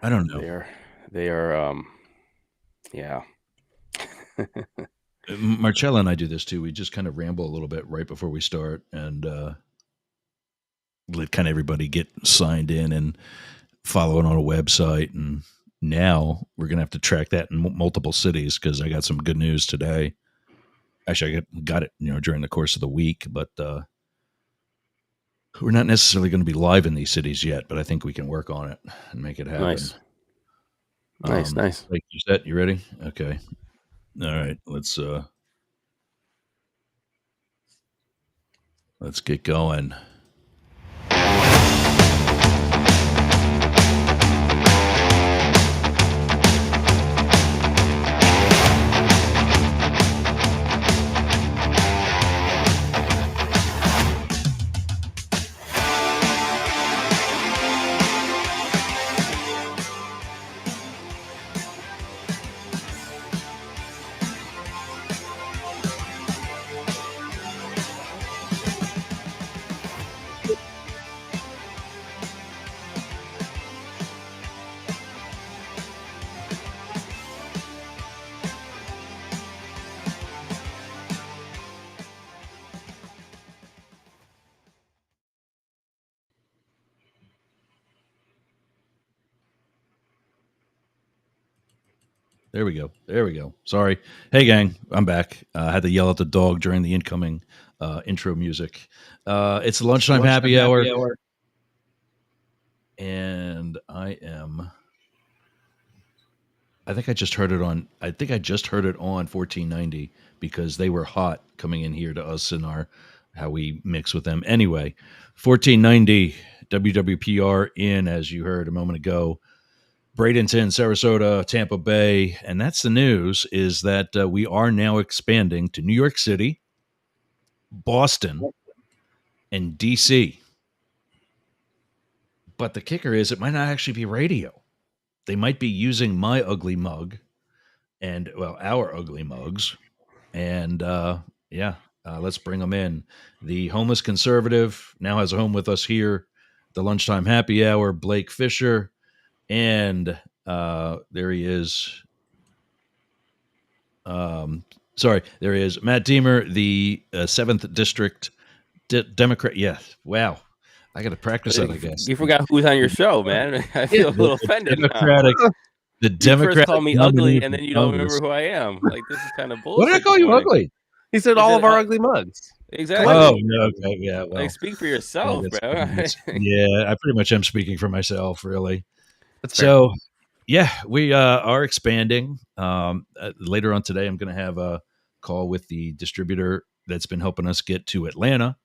I don't know. They are, yeah. Marcella and I do this too. We just kind of ramble a little bit right before we start and let kind of everybody get signed in and follow it on a website. And now we're going to have to track that in multiple cities because I got some good news today. Actually, I got it, during the course of the week, but we're not necessarily going to be live in these cities yet, but I think we can work on it and make it happen. Nice. Nice. Like you said, you ready? Okay. All right. Let's get going. There we go. There we go. Sorry. Hey, gang. I'm back. I had to yell at the dog during the incoming intro music. It's the lunchtime happy hour. And I think I just heard it on 1490 because they were hot coming in here to us in how we mix with them. Anyway, 1490 WWPR in, as you heard a moment ago, Bradenton, Sarasota, Tampa Bay, and that's the news, is that we are now expanding to New York City, Boston, and DC. But the kicker is it might not actually be radio. They might be using my ugly mug and, well, our ugly mugs. And let's bring them in. The homeless conservative now has a home with us here. The lunchtime happy hour, Blake Fisher. And there he is. There is Matt Deemer, the 7th District Democrat. Yes. Wow. I got to practice that, I guess. You forgot who's on your show, man. I feel a little offended. The Democrat. You first call me ugly, and then you don't remember who I am. Like, this is kind of bullshit. What did I call you ugly? He said all of our ugly mugs. Exactly. Oh, okay. Yeah. Well, like, speak for yourself, bro. Yeah, I pretty much am speaking for myself, really. So, yeah, we are expanding. Later on today, I'm going to have a call with the distributor that's been helping us get to Atlanta,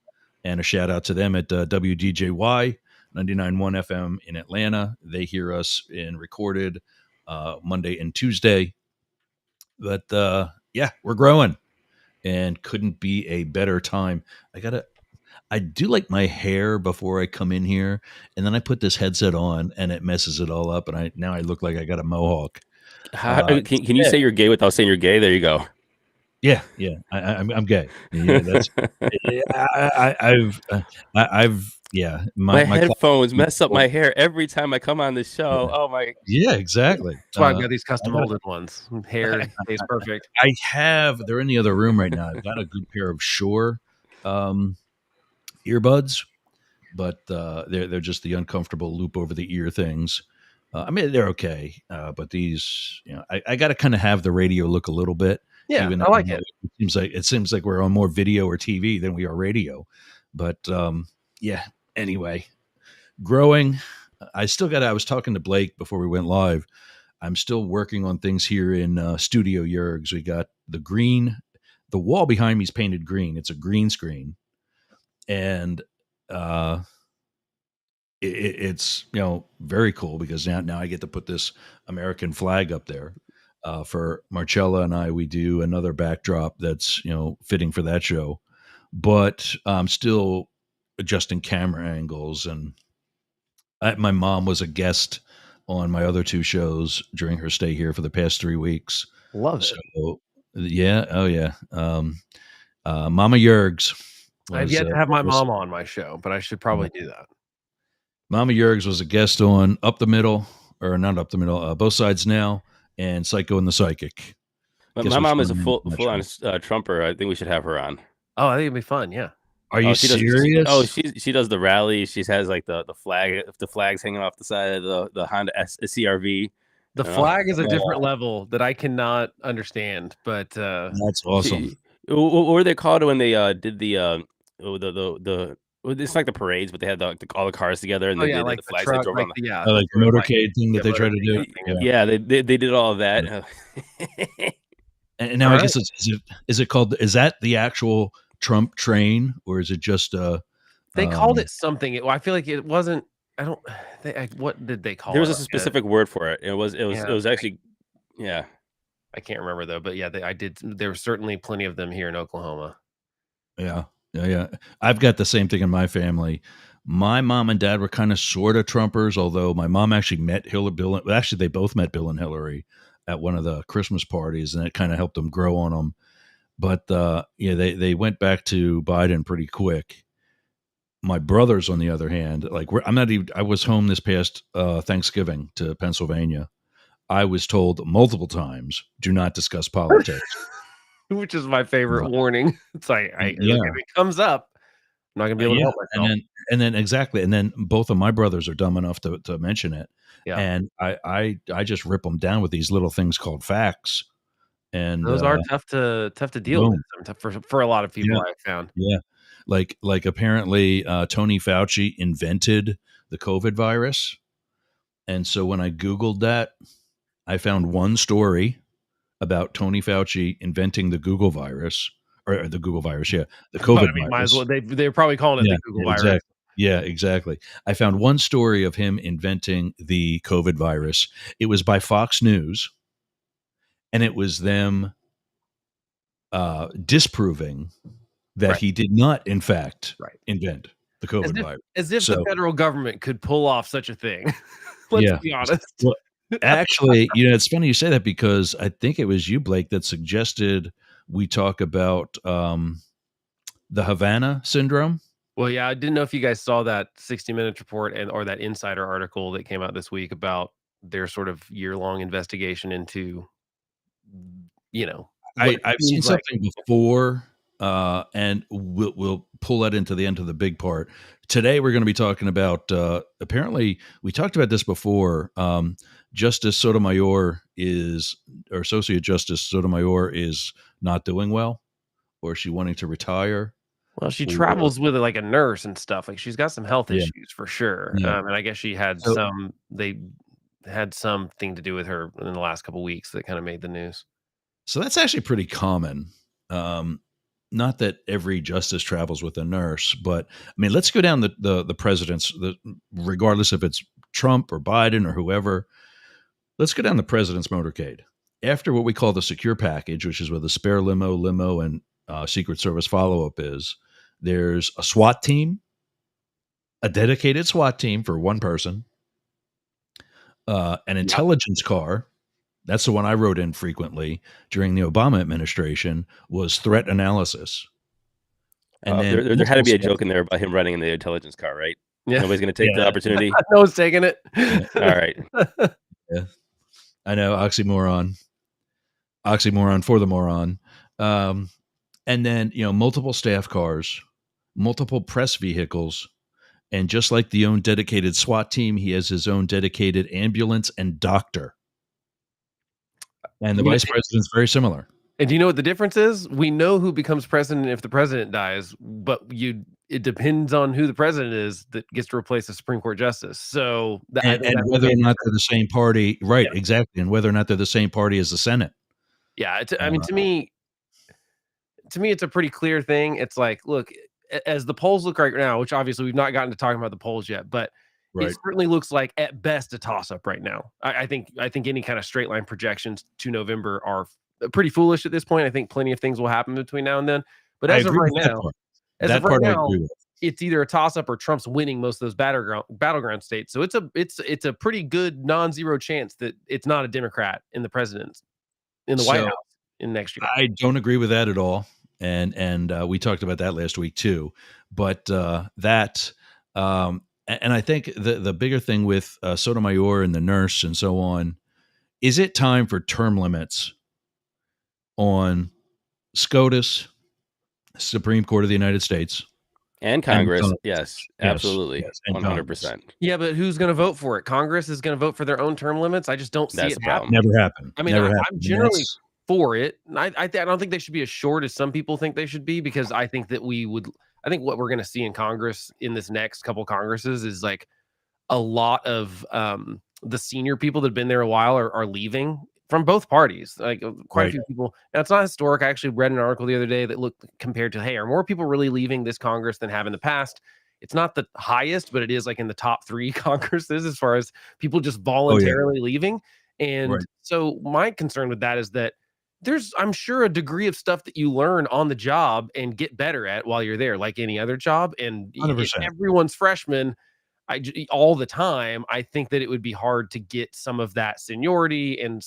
and a shout out to them at WDJY 99.1 FM in Atlanta. They hear us in recorded Monday and Tuesday. But we're growing, and couldn't be a better time. I do like my hair before I come in here, and then I put this headset on, and it messes it all up, and I look like I got a mohawk. Can you say you're gay without saying you're gay? There you go. Yeah, I'm gay. Yeah, my headphones mess up my hair every time I come on the show. Yeah. Oh my! Yeah, exactly. That's why I've got these custom molded ones. Hair stays perfect. They're in the other room right now. I've got a good pair of Shure earbuds, but they're just the uncomfortable loop over the ear things. I mean, they're okay, but these, I got to kind of have the radio look a little bit. Yeah, I like it. It seems like we're on more video or TV than we are radio. But anyway, growing. I was talking to Blake before we went live. I'm still working on things here in Studio Yergs. We got the wall behind me is painted green. It's a green screen. And it's very cool because now I get to put this American flag up there. For Marcella and I, we do another backdrop that's fitting for that show, but I'm still adjusting camera angles. And my mom was a guest on my other two shows during her stay here for the past 3 weeks. Love it. So yeah, oh yeah. Mama Yergs. I've yet to have my mom on my show, but I should probably do that. Mama Yergs was a guest on Up the Middle, or not up the middle, Both Sides Now and Psycho and the Psychic. My mom is a full-on Trumper. I think we should have her on. Oh, I think it'd be fun. Yeah. Are you serious? She does the rally. She has like the flags hanging off the side of the Honda CRV. The flag is a different level that I cannot understand, but that's awesome. What were they called when they did the it's like the parades, but they had all the cars together and they did like the flags truck, they drove like on the motorcade thing that they try to do. Yeah, they did all of that. And now I guess is it called? Is that the actual Trump train, or is it just they called it something? I feel like it wasn't. I don't. What did they call it? There was a specific word for it. It was actually, yeah. I can't remember though, but yeah, I did. There were certainly plenty of them here in Oklahoma. Yeah. I've got the same thing in my family. My mom and dad were kind of sort of Trumpers, although my mom actually met Bill. Actually, they both met Bill and Hillary at one of the Christmas parties, and it kind of helped them grow on them. But they went back to Biden pretty quick. My brothers, on the other hand, I was home this past Thanksgiving to Pennsylvania. I was told multiple times, do not discuss politics. Which is my favorite warning. It's like, if it comes up, I'm not going to be able to help myself. And then exactly. And then both of my brothers are dumb enough to mention it. Yeah. And I just rip them down with these little things called facts. And those are tough to deal with for a lot of people, I found. Yeah. Like apparently Tony Fauci invented the COVID virus. And so when I Googled that, I found one story about Tony Fauci inventing the Google virus, or the Google virus, the COVID virus. Might as well. They're probably calling it the Google virus. Exactly. Yeah, exactly. I found one story of him inventing the COVID virus. It was by Fox News, and it was them disproving that he did not, in fact, invent the COVID virus. As if the federal government could pull off such a thing. Let's be honest. Well, actually, it's funny you say that, because I think it was you, Blake, that suggested we talk about the Havana syndrome. Well, yeah, I didn't know if you guys saw that 60 Minutes report or that Insider article that came out this week about their sort of year-long investigation into, I've seen something before, and we'll pull that into the end of the big part. Today, we're going to be talking about, apparently, we talked about this before. Justice Sotomayor Associate Justice Sotomayor is not doing well, or is she wanting to retire? Well, she travels with like a nurse and stuff. Like, she's got some health issues for sure. And I guess she had they had something to do with her in the last couple of weeks that kind of made the news. So that's actually pretty common. Not that every justice travels with a nurse, but I mean, let's go down the presidents, regardless if it's Trump or Biden or whoever. Let's go down the president's motorcade. After what we call the secure package, which is where the spare limo, and Secret Service follow-up is, there's a SWAT team, a dedicated SWAT team for one person, an intelligence car. That's the one I wrote in frequently during the Obama administration, was threat analysis. And then there had to be a joke in there about him running in the intelligence car, right? Yeah. Nobody's going to take the opportunity. No one's taking it. Yeah. All right. Yeah. I know, oxymoron for the moron. And then, multiple staff cars, multiple press vehicles, and just like the own dedicated SWAT team, he has his own dedicated ambulance and doctor. And the vice president's very similar. And do you know what the difference is? We know who becomes president if the president dies, but it depends on who the president is that gets to replace the Supreme Court justice. So and whether or not they're the same party, right? Yeah. Exactly, and whether or not they're the same party as the Senate. Yeah, I mean, to me, it's a pretty clear thing. It's like, look, as the polls look right now, which obviously we've not gotten to talking about the polls yet, but it certainly looks like at best a toss-up right now. I think any kind of straight line projections to November are pretty foolish at this point. I think plenty of things will happen between now and then. But as of right now, it's either a toss-up or Trump's winning most of those battleground states. So it's a pretty good non-zero chance that it's not a Democrat in the White House in next year. I don't agree with that at all. And we talked about that last week too. But And I think the bigger thing with Sotomayor and the nurse and so on, is it time for term limits on SCOTUS, Supreme Court of the United States, and Congress? Yes, absolutely, yes, and 100%. Yeah, but who's going to vote for it? Congress is going to vote for their own term limits. I just don't see That's it the problem. happening. Never happened. I mean, Never I'm happened. generally for it. I don't think they should be as short as some people think they should be, because I think that I think what we're going to see in Congress in this next couple Congresses is like a lot of the senior people that have been there a while are leaving from both parties. Like quite a few people. And it's not historic. I actually read an article the other day that looked compared to, hey, are more people really leaving this Congress than have in the past? It's not the highest, but it is like in the top 3 Congresses as far as people just voluntarily leaving. And so my concern with that is that there's, I'm sure, a degree of stuff that you learn on the job and get better at while you're there, like any other job. And if 100%. everyone's freshman, all the time, I think that it would be hard to get some of that seniority. And,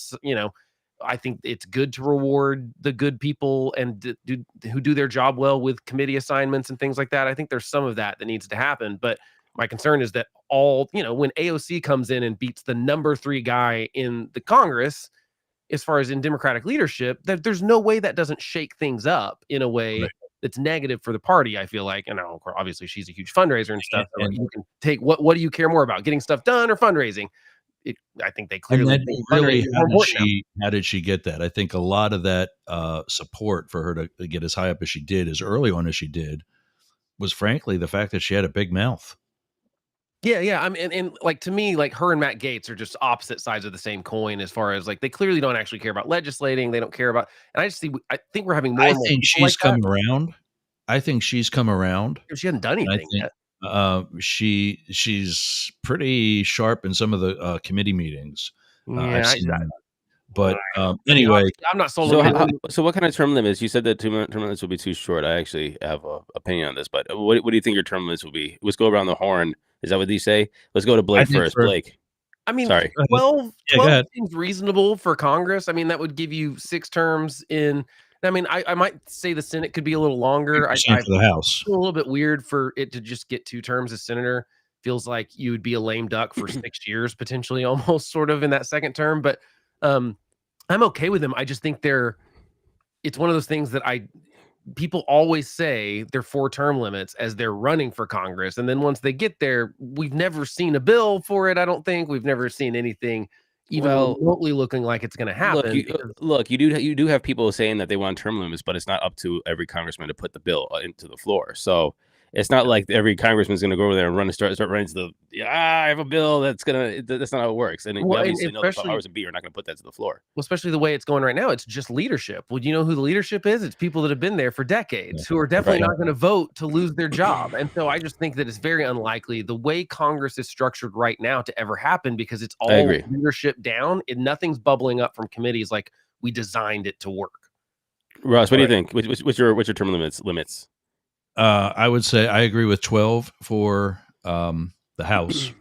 I think it's good to reward the good people and who do their job well with committee assignments and things like that. I think there's some of that needs to happen. But my concern is that when AOC comes in and beats the number 3 guy in the Congress, as far as in Democratic leadership, that there's no way that doesn't shake things up in a way that's negative for the party. I feel like, and obviously she's a huge fundraiser and stuff. So you can take what do you care more about, getting stuff done or fundraising? I think they clearly really, how did she get that? I think a lot of that support for her to get as high up as she did, as early on as she did, was frankly the fact that she had a big mouth. Yeah. I mean, and like, to me, like, her and Matt Gaetz are just opposite sides of the same coin, as far as like, they clearly don't actually care about legislating. They don't care about, and I think we're having more and more. I think she's come around. I think she's come around. She hasn't done anything yet. She's pretty sharp in some of the committee meetings. But anyway, I'm not sold. So what kind of term limits? You said that term limits would be too short. I actually have an opinion on this, but what do you think your term limits will be? Let's go around the horn. Is that what you say? Let's go to Blake first. Blake. I mean, sorry. 12 seems reasonable for Congress. I mean, that would give you 6 terms in. I mean, I might say the Senate could be a little longer. I for the House. Feel a little bit weird for it to just get 2 terms as senator. Feels like you would be a lame duck for 6 years, potentially, almost, sort of, in that second term. But I'm okay with them. I just think it's one of those things that people always say they're 4 term limits as they're running for Congress. And then once they get there, we've never seen a bill for it. I don't think we've never seen anything even remotely looking like it's going to happen. You do have people saying that they want term limits, but it's not up to every congressman to put the bill into the floor. So it's not like every congressman's going to go over there and start running to I have a bill that's not how it works. And obviously know the powers that be are not going to put that to the floor. Well, especially the way it's going right now, it's just leadership. Well, you know who the leadership is? It's people that have been there for decades, who are definitely not going to vote to lose their job. And so I just think that it's very unlikely the way Congress is structured right now to ever happen, because it's all leadership down and nothing's bubbling up from committees like we designed it to work. Ross, what do you think? What's your term limits? I would say I agree with 12 for the House,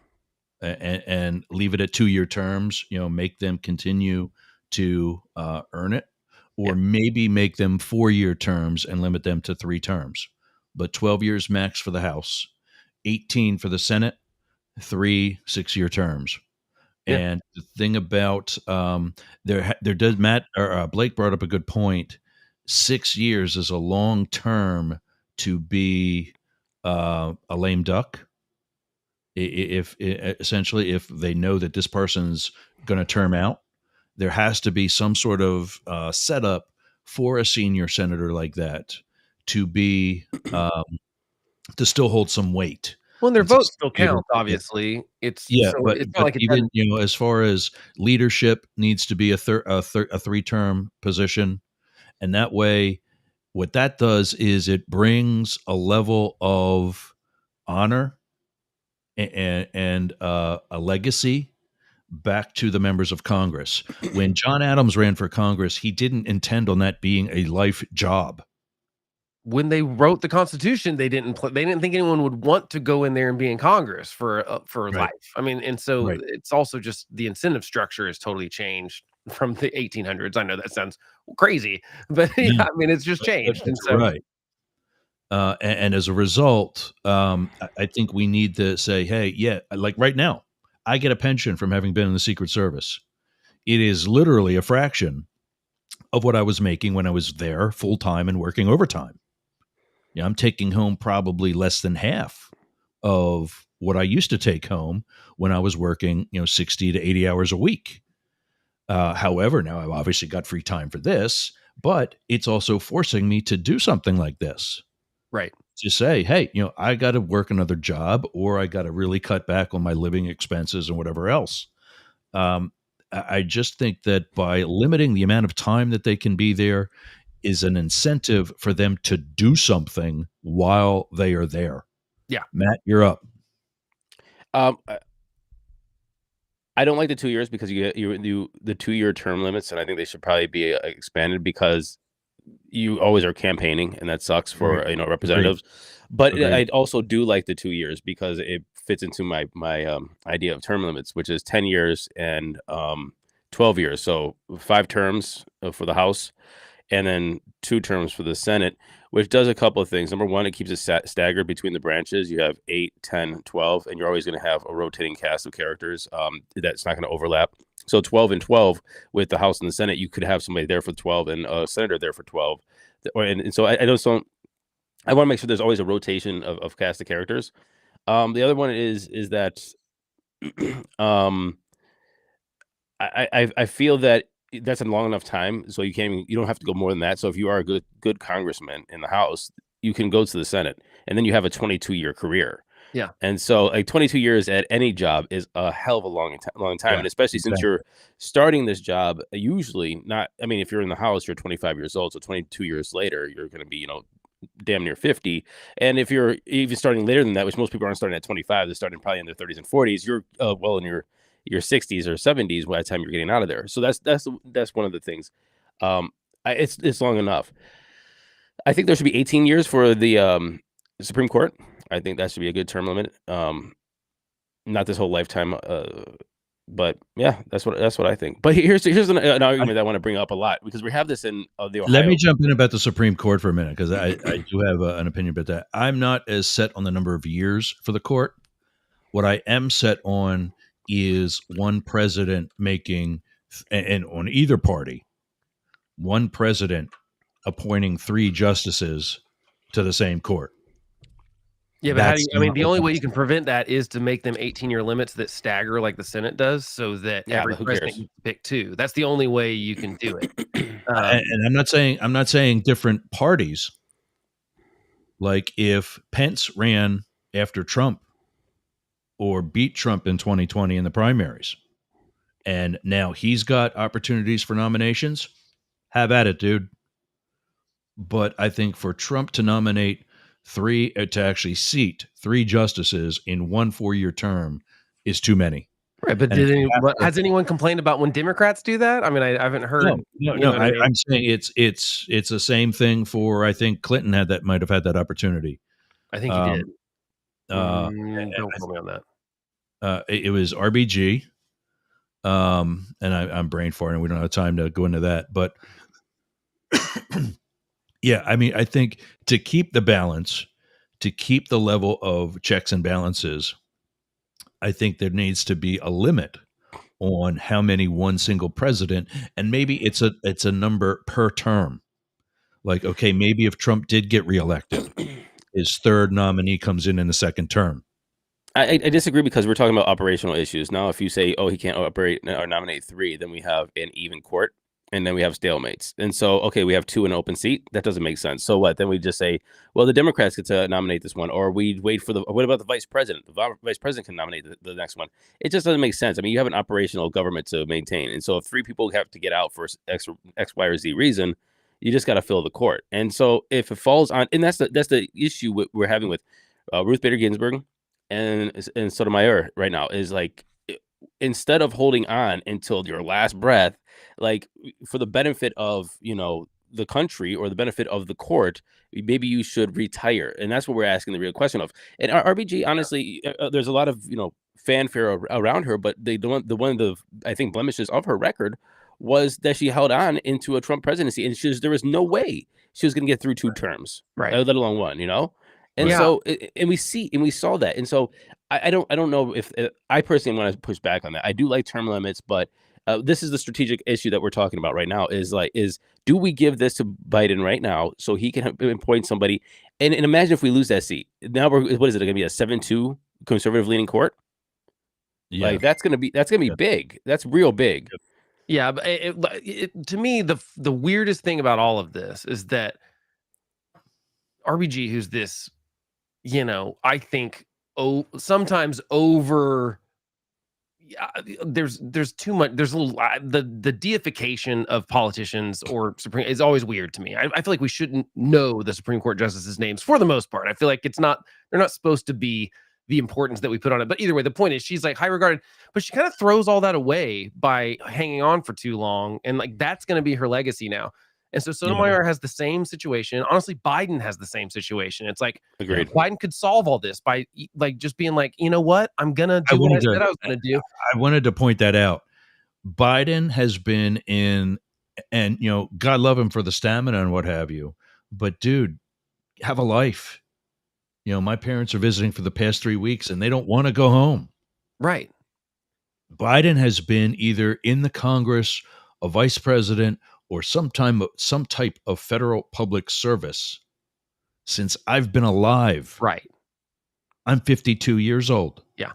and leave it at 2-year terms. Make them continue to earn it, or maybe make them 4-year terms and limit them to 3 terms. But 12 years max for the House, 18 for the Senate, 3 6-year terms. Yeah. And the thing about there does Blake brought up a good point. 6 years is a long term to be a lame duck. If they know that this person's going to term out, there has to be some sort of setup for a senior senator like that to be to still hold some weight. Well, their vote still counts, obviously. But even as far as leadership, needs to be a 3-term position, and that way, what that does is it brings a level of honor and a legacy back to the members of Congress. When John Adams ran for Congress, he didn't intend on that being a life job. When they wrote the Constitution, they didn't think anyone would want to go in there and be in Congress for life. I mean, and so it's also just the incentive structure has totally changed from the 1800s. I know that sounds crazy, but I mean, it's just changed. And so, And as a result, I think we need to say, hey, yeah, like right now, I get a pension from having been in the Secret Service. It is literally a fraction of what I was making when I was there full time and working overtime. Yeah, I'm taking home probably less than half of what I used to take home when I was working, 60 to 80 hours a week. However, now I've obviously got free time for this, but it's also forcing me to do something like this. Right. To say, hey, I got to work another job, or I got to really cut back on my living expenses and whatever else. I just think that by limiting the amount of time that they can be there is an incentive for them to do something while they are there. Yeah. Matt, you're up. I don't like the 2 years because you the 2-year term limits, and I think they should probably be expanded because you always are campaigning, and that sucks for representatives. Agreed. But Agreed. I also do like the 2 years because it fits into my idea of term limits, which is 10 years and 12 years. So 5 terms for the House, and then 2 terms for the Senate, which does a couple of things. Number one, it keeps it staggered between the branches. You have 8, 10, 12, and you're always going to have a rotating cast of characters that's not going to overlap. So 12 and 12 with the House and the Senate, you could have somebody there for 12 and a senator there for 12. And so I just don't, I want to make sure there's always a rotation of cast of characters. The other one is that I feel that that's a long enough time, so you don't have to go more than that. So if you are a good congressman in the House, you can go to the Senate, and then you have a 22-year career. Yeah. And so like 22 years at any job is a hell of a long time. Yeah, and especially since you're starting this job, usually not, I mean, if you're in the House, you're 25 years old. So 22 years later, you're going to be, damn near 50. And if you're even starting later than that, which most people aren't starting at 25, they're starting probably in their 30s and 40s, you're well in your 60s or 70s by the time you're getting out of there. So that's one of the things. It's long enough. I think there should be 18 years for the Supreme Court. I think that should be a good term limit. Not this whole lifetime, but yeah, that's what I think. But here's an argument that I want to bring up a lot, because we have this in the Ohio. Let me jump in about the Supreme Court for a minute, because I do have an opinion about that. I'm not as set on the number of years for the court. What I am set on is one president making, and on either party, one president appointing 3 justices to the same court. Yeah, but the only way you can prevent that is to make them 18-year limits that stagger like the Senate does, so that every president can pick 2. That's the only way you can do it. And I'm not saying different parties. Like if Pence ran after Trump or beat Trump in 2020 in the primaries, and now he's got opportunities for nominations, have at it, dude. But I think for Trump to nominate to actually seat 3 justices in one 4-year term is too many. Right, but has anyone complained about when Democrats do that? I mean, I haven't heard. No. I'm saying it's the same thing for, I think Clinton might have had that opportunity. I think he did. Don't quote me on that. It was RBG, and I'm brain farting. We don't have time to go into that, but yeah, I mean, I think to keep the balance, to keep the level of checks and balances, I think there needs to be a limit on how many one single president, and maybe it's a number per term. Like, okay, maybe if Trump did get reelected, his 3rd nominee comes in the 2nd term. I disagree, because we're talking about operational issues. Now, if you say, he can't operate or nominate 3, then we have an even court. And then we have stalemates. And so, okay, we have 2 in an open seat. That doesn't make sense. So what? Then we just say, well, the Democrats get to nominate this one, or we wait for what about the vice president? The vice president can nominate the next one. It just doesn't make sense. I mean, you have an operational government to maintain. And so if 3 people have to get out for X, Y, or Z reason, you just got to fill the court. And so if it falls on, and that's the issue we're having with Ruth Bader Ginsburg and Sotomayor right now, is like, instead of holding on until your last breath, like for the benefit of, the country or the benefit of the court, maybe you should retire. And that's what we're asking the real question of. And RBG, honestly, there's a lot of, fanfare around her, but one of the, I think, blemishes of her record was that she held on into a Trump presidency, and there was no way she was going to get through 2 terms, right? Let alone 1, And so, and we saw that. And so I don't know if I personally want to push back on that. I do like term limits, but this is the strategic issue that we're talking about right now is do we give this to Biden right now so he can appoint somebody? And imagine if we lose that seat. Now what is it going to be, a 7-2 conservative leaning court? Yeah. Like that's going to be big. That's real big. Yeah, but to me, the weirdest thing about all of this is that RBG, who's this, I think, sometimes over. There's too much. There's a little the deification of politicians or Supreme is always weird to me. I feel like we shouldn't know the Supreme Court justices' names for the most part. I feel like they're not supposed to be the importance that we put on it. But either way, the point is she's like high regarded, but she kind of throws all that away by hanging on for too long. And like, that's going to be her legacy now. And so Sotomayor has the same situation. Honestly, Biden has the same situation. It's like, agreed. Biden could solve all this by like just being like, you know what? I'm going to do what I said I was going to do. I wanted to point that out. Biden has been in, and God love him for the stamina and what have you, but dude, have a life. My parents are visiting for the past 3 weeks and they don't want to go home. Right. Biden has been either in the Congress, a vice president, or some type of federal public service since I've been alive. Right. I'm 52 years old. Yeah.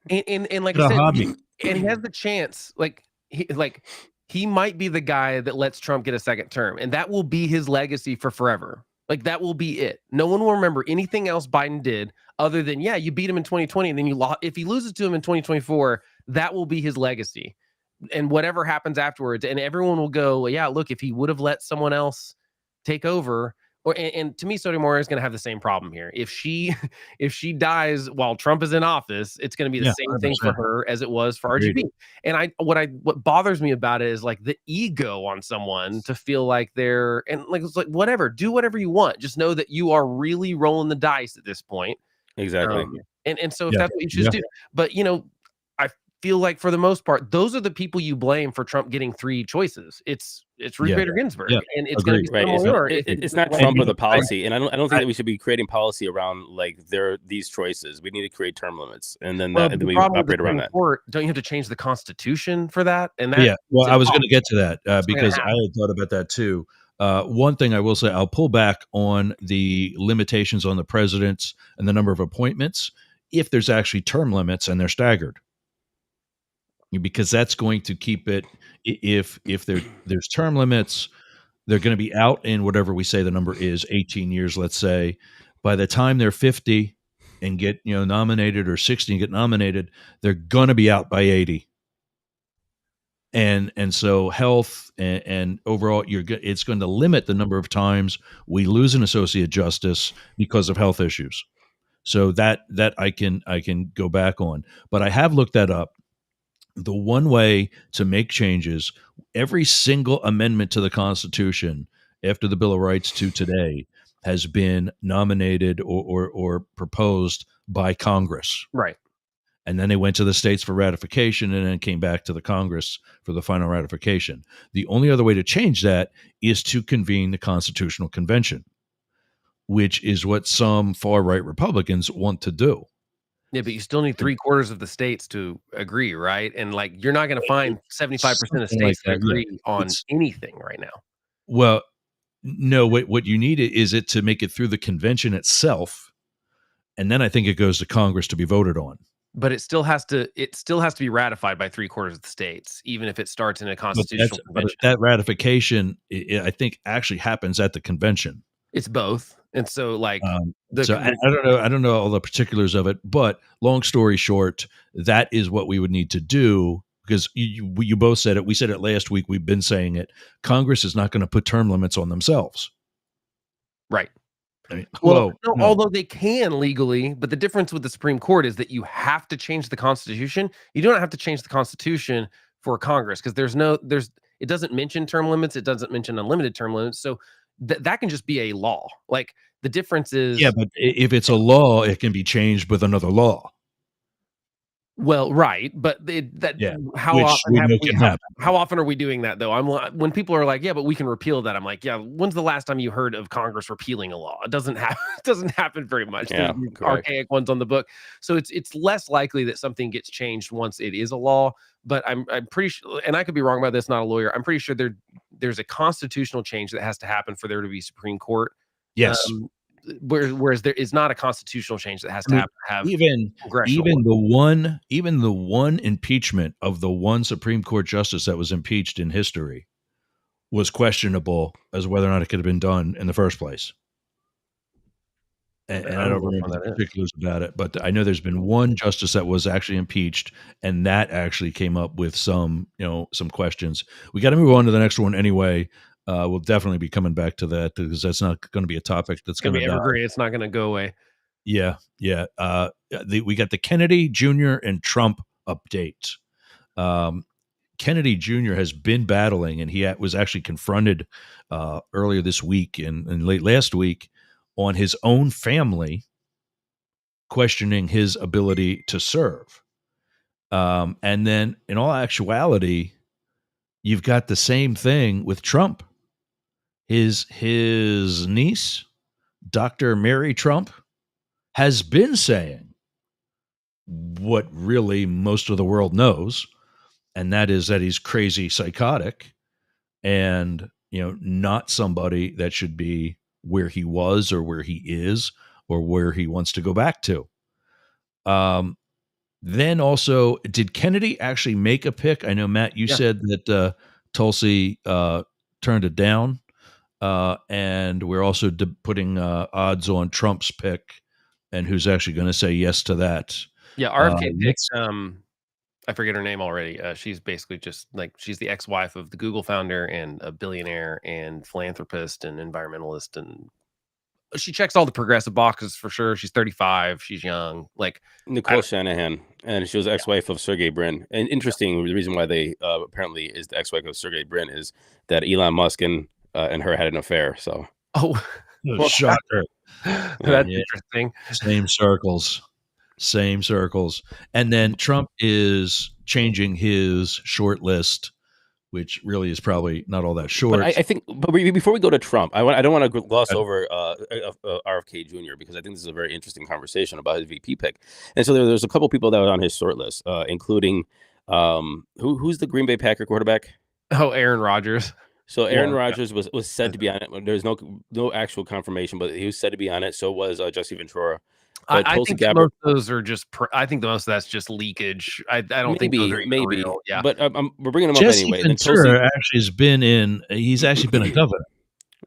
and like I said, and he has the chance, he might be the guy that lets Trump get a second term, and that will be his legacy for forever. Like that will be it. No one will remember anything else Biden did other than, you beat him in 2020 and then you lost. If he loses to him in 2024, that will be his legacy. And whatever happens afterwards, and everyone will go, well, yeah, look, if he would have let someone else take over, and to me, Sotomayor is going to have the same problem here. If she dies while Trump is in office, it's going to be the same 100%. Thing for her as it was for RGB. And what bothers me about it is like the ego on someone to feel like they're, and like it's like whatever, do whatever you want. Just know that you are really rolling the dice at this point. Exactly. And so if that's what you choose to do, but I feel like for the most part, those are the people you blame for Trump getting 3 choices. It's Ruth Bader Ginsburg, and it's going to be it's not Trump or the policy, and I don't think that we should be creating policy around like these choices. We need to create term limits, and then we operate around that. Don't you have to change the Constitution for that? And well, I was going to get to that because I had thought about that too. One thing I will say, I'll pull back on the limitations on the presidents and the number of appointments if there's actually term limits and they're staggered. Because that's going to keep it. If there's term limits, they're going to be out in whatever we say the number is, 18 years, let's say. By the time they're 50 and get nominated, or 60 and get nominated, they're going to be out by 80. And so health and overall, it's going to limit the number of times we lose an associate justice because of health issues. So that I can go back on, but I have looked that up. The one way to make changes, every single amendment to the Constitution after the Bill of Rights to today has been nominated or proposed by Congress. Right. And then they went to the states for ratification and then came back to the Congress for the final ratification. The only other way to change that is to convene the Constitutional Convention, which is what some far-right Republicans want to do. Yeah, but you still need 3/4 of the states to agree, right? And like, you're not going to find 75% of states that agree on anything right now. Well, no. What you need is it to make it through the convention itself, and then I think it goes to Congress to be voted on. But it still has to be ratified by 3/4 of the states, even if it starts in a constitutional convention. But that ratification, I think, actually happens at the convention. It's both. And so like, I don't know all the particulars of it, but long story short, that is what we would need to do, because you both said it. We said it last week. We've been saying it. Congress is not going to put term limits on themselves. Right. I mean, no. Although they can legally, but the difference with the Supreme Court is that you have to change the Constitution. You don't have to change the Constitution for Congress, because it doesn't mention term limits. It doesn't mention unlimited term limits. So that can just be a law. Like, the difference is, but if it's a law, it can be changed with another law. Well, right, but Yeah, how which often we have know we can happen. how often are we doing that though? When people are like, "Yeah, but we can repeal that." I'm like, "Yeah, when's the last time you heard of Congress repealing a law?" It doesn't happen. It doesn't happen very much. There's Yeah, these correct. archaic ones on the book, so it's less likely that something gets changed once it is a law. But I'm pretty sure, and I could be wrong about this. Not a lawyer. I'm pretty sure there's a constitutional change that has to happen for there to be Supreme Court. Yes. Um, whereas there is not a constitutional change that has I to mean, have even congressional even one. the one impeachment of the one Supreme Court justice that was impeached in history was questionable as whether or not it could have been done in the first place. And I I don't don't know which remember one the that is. particulars about it, but I know there's been one justice that was actually impeached, and that actually came up with some, some questions. We got to move on to the next one anyway. We'll definitely be coming back to that because that's not going to be a topic that's It's gonna going to be die. evergreen. It's not gonna go away. Yeah, yeah. We got the Kennedy Jr. and Trump update. Um, Kennedy Jr. has been battling, and he was actually confronted earlier this week and late last week on his own family questioning his ability to serve. And then, in all actuality, you've got the same thing with Trump. His niece, Dr. Mary Trump, has been saying what really most of the world knows, and that is that he's crazy psychotic and not somebody that should be where he was or where he is or where he wants to go back to. Then also, did Kennedy actually make a pick? I know, Matt, you Yeah. said that Tulsi turned it down, and we're also putting odds on Trump's pick and who's actually going to say yes to that. Yeah, Uh, RFK picked, let's I forget her name already. She's basically just like she's the ex-wife of the Google founder and a billionaire and philanthropist and environmentalist, and she checks all the progressive boxes for sure. She's 35. She's young. Like I Nicole don't, Shanahan, and she was ex-wife of Sergey Brin. And interesting, the reason why they apparently is the ex-wife of Sergey Brin is that Elon Musk and her had an affair. So, oh, well, shocker. that's Yeah, interesting. same circles. And then Trump is changing his short list, which really is probably not all that but short. I think, before we go to Trump, I don't want to gloss over RFK Jr. because I think this is a very interesting conversation about his VP pick. And so there's a couple people that were on his short list, including who's the Green Bay Packer quarterback? Oh, Aaron Rodgers. So Aaron Rodgers was said to be on it. There's no actual confirmation, but he was said to be on it. So was Jesse Ventura. But I Tulsi think that Gabbard, most of those are just. I think the most of that's just leakage. I don't think those are even maybe, real. Yeah. but we're bringing him up Jesse anyway. And then Tulsi, Ventura actually has been he's actually been a governor.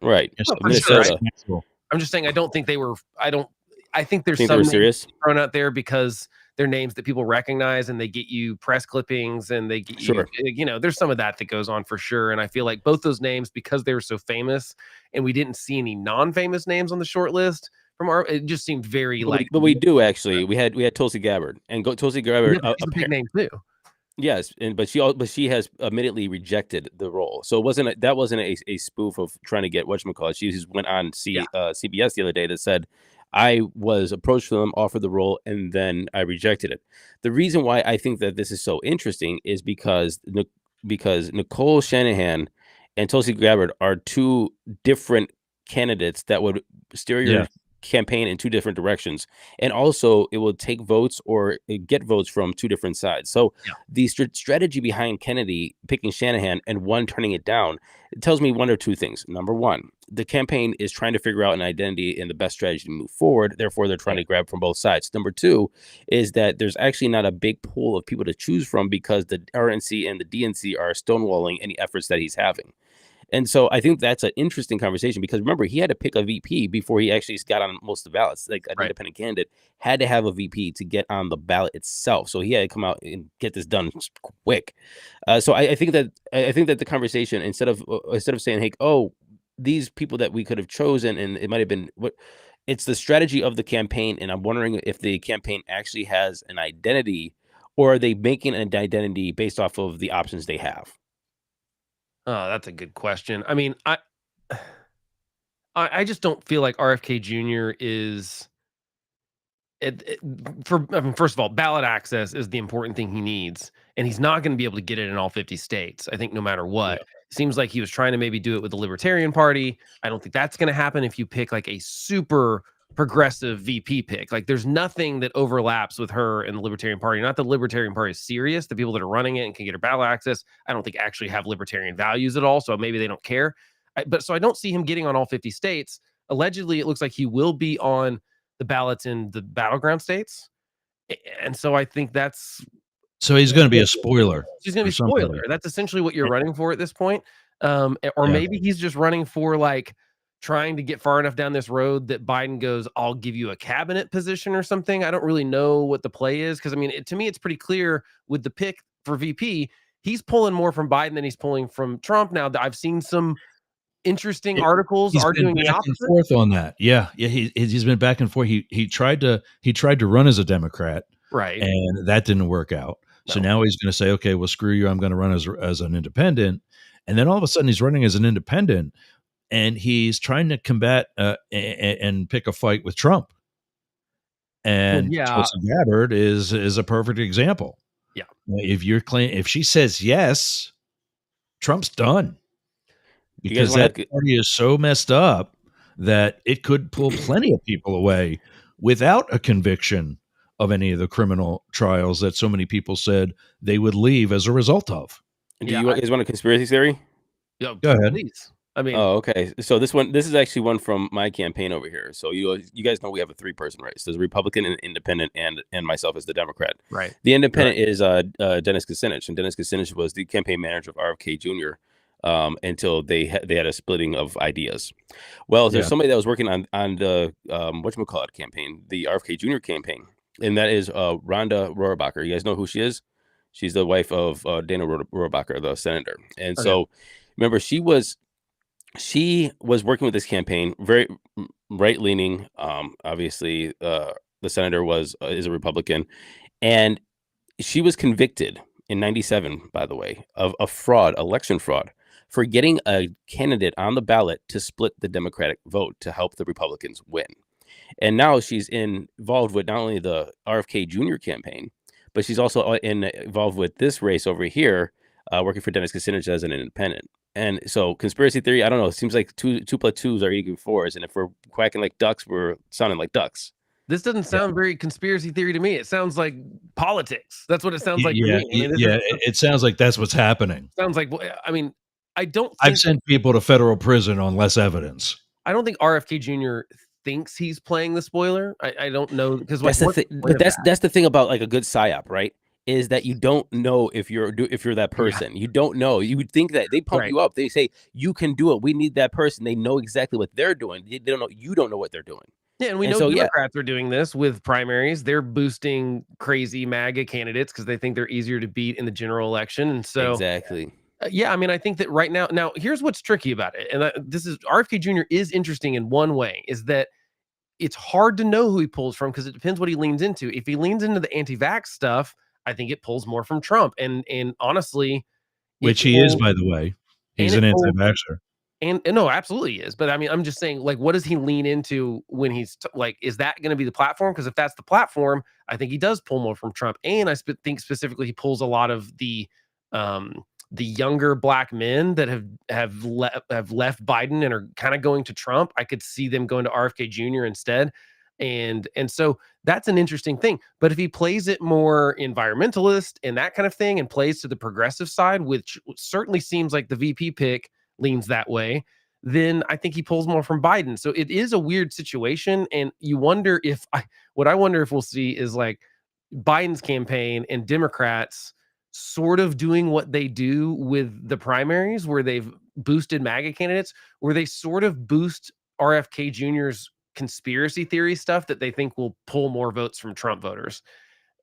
right, Yes, No, for sure. Minnesota. I'm just saying I don't think they were. I think there's Think they some were names serious? thrown out there because they're names that people recognize and they get you press clippings and they get Sure. you, there's some of that goes on for sure. And I feel like both those names, because they were so famous and we didn't see any non-famous names on the short list from it just seemed very But we do actually. We had Tulsi Gabbard and Tulsi Gabbard. she's a big name too. Yes, but she has immediately rejected the role. So that wasn't a spoof of trying to get whatchamacallit. She just went on CBS the other day that said, I was approached for them, offered the role, and then I rejected it. The reason why I think that this is so interesting is because Nicole Shanahan and Tulsi Gabbard are two different candidates that would steer your campaign in two different directions, and also it will take votes or get votes from two different sides. So the strategy behind Kennedy picking Shanahan and one turning it down, it tells me one or two things. Number one, the campaign is trying to figure out an identity and the best strategy to move forward. Therefore, they're trying to grab from both sides. Number two is that there's actually not a big pool of people to choose from because the RNC and the DNC are stonewalling any efforts that he's having. And so I think that's an interesting conversation because remember, he had to pick a VP before he actually got on most of the ballots. Like an independent candidate had to have a VP to get on the ballot itself. So he had to come out and get this done quick. So I think that the conversation, instead of saying, hey, these people that we could have chosen, and it might have been it's the strategy of the campaign. And I'm wondering if the campaign actually has an identity, or are they making an identity based off of the options they have? Oh, that's a good question. I mean, I just don't feel like RFK Jr. is First of all, ballot access is the important thing he needs, and he's not going to be able to get it in all 50 states. I think no matter what. Yeah. Seems like he was trying to maybe do it with the Libertarian Party. I don't think that's going to happen if you pick like a super progressive VP pick. Like there's nothing that overlaps with her and the Libertarian Party. Not that the Libertarian Party is serious. The people that are running it and can get her ballot access, I don't think actually have libertarian values at all. So maybe they don't care. So I don't see him getting on all 50 states. Allegedly, it looks like he will be on the ballots in the battleground states. And so I think that's so he's going to be a spoiler. He's going to be spoiler. That's essentially what you're running for at this point. Or maybe he's just running for like trying to get far enough down this road that Biden goes, I'll give you a cabinet position or something. I don't really know what the play is. Cause I mean, to me, it's pretty clear with the pick for VP, he's pulling more from Biden than he's pulling from Trump. Now I've seen some interesting articles arguing the opposite. And forth on that. Yeah. He's been back and forth. He tried to run as a Democrat. Right. And that didn't work out. So now he's going to say, okay, well, screw you. I'm going to run as an independent. And then all of a sudden he's running as an independent and he's trying to combat and pick a fight with Trump. And Tulsi Gabbard is a perfect example. Yeah. If she says yes, Trump's done. Because that party is so messed up that it could pull plenty of people away without a conviction of any of the criminal trials that so many people said they would leave as a result of. Do you guys want a conspiracy theory? Yeah, go ahead. Please. I mean, okay. So this is actually one from my campaign over here. So you guys know we have a 3-person race. There's a Republican, an independent, and myself as the Democrat. Right. The independent is Dennis Kucinich, and Dennis Kucinich was the campaign manager of RFK Jr. Until they had a splitting of ideas. Well, there's somebody that was working on the whatchamacallit campaign, the RFK Jr. campaign. And that is Rhonda Rohrabacher. You guys know who she is? She's the wife of Dana Rohrabacher, the senator. And so, remember, she was working with this campaign, very right-leaning. Obviously, the senator is a Republican. And she was convicted in 97, by the way, of a election fraud, for getting a candidate on the ballot to split the Democratic vote to help the Republicans win. And now she's involved with not only the RFK Jr. campaign, but she's also involved with this race over here, working for Dennis Kucinich as an independent. And so conspiracy theory, I don't know. It seems like 2 + 2 are equal 4s. And if we're quacking like ducks, we're sounding like ducks. This doesn't sound very conspiracy theory to me. It sounds like politics. That's what it sounds like. Yeah, to me. I mean, it sounds like that's what's happening. Sounds like, I mean, I've sent people to federal prison on less evidence. I don't think RFK Jr. thinks he's playing the spoiler. I don't know, because that's the thing. But that's the thing about like a good psyop, right? Is that you don't know if you're that person. You don't know. You would think that they pump you up. They say you can do it. We need that person. They know exactly what they're doing. They don't know. You don't know what they're doing. Yeah, and we know Democrats are doing this with primaries. They're boosting crazy MAGA candidates because they think they're easier to beat in the general election. And so exactly. Yeah, I mean, I think that right now, here's what's tricky about it. And this is RFK Jr. is interesting in one way, is that it's hard to know who he pulls from because it depends what he leans into. If he leans into the anti-vax stuff, I think it pulls more from Trump. And honestly, which he is, by the way, he's an anti-vaxxer. And no, absolutely is. But I mean, I'm just saying, like, what does he lean into when he's like, is that going to be the platform? Because if that's the platform, I think he does pull more from Trump. And I think specifically he pulls a lot of the younger black men that have left Biden and are kind of going to Trump. I could see them going to RFK Jr. instead. And so that's an interesting thing. But if he plays it more environmentalist and that kind of thing and plays to the progressive side, which certainly seems like the VP pick leans that way, then I think he pulls more from Biden. So it is a weird situation. And you wonder what I wonder if we'll see is like Biden's campaign and Democrats sort of doing what they do with the primaries, where they've boosted MAGA candidates, where they sort of boost RFK Jr.'s conspiracy theory stuff that they think will pull more votes from Trump voters.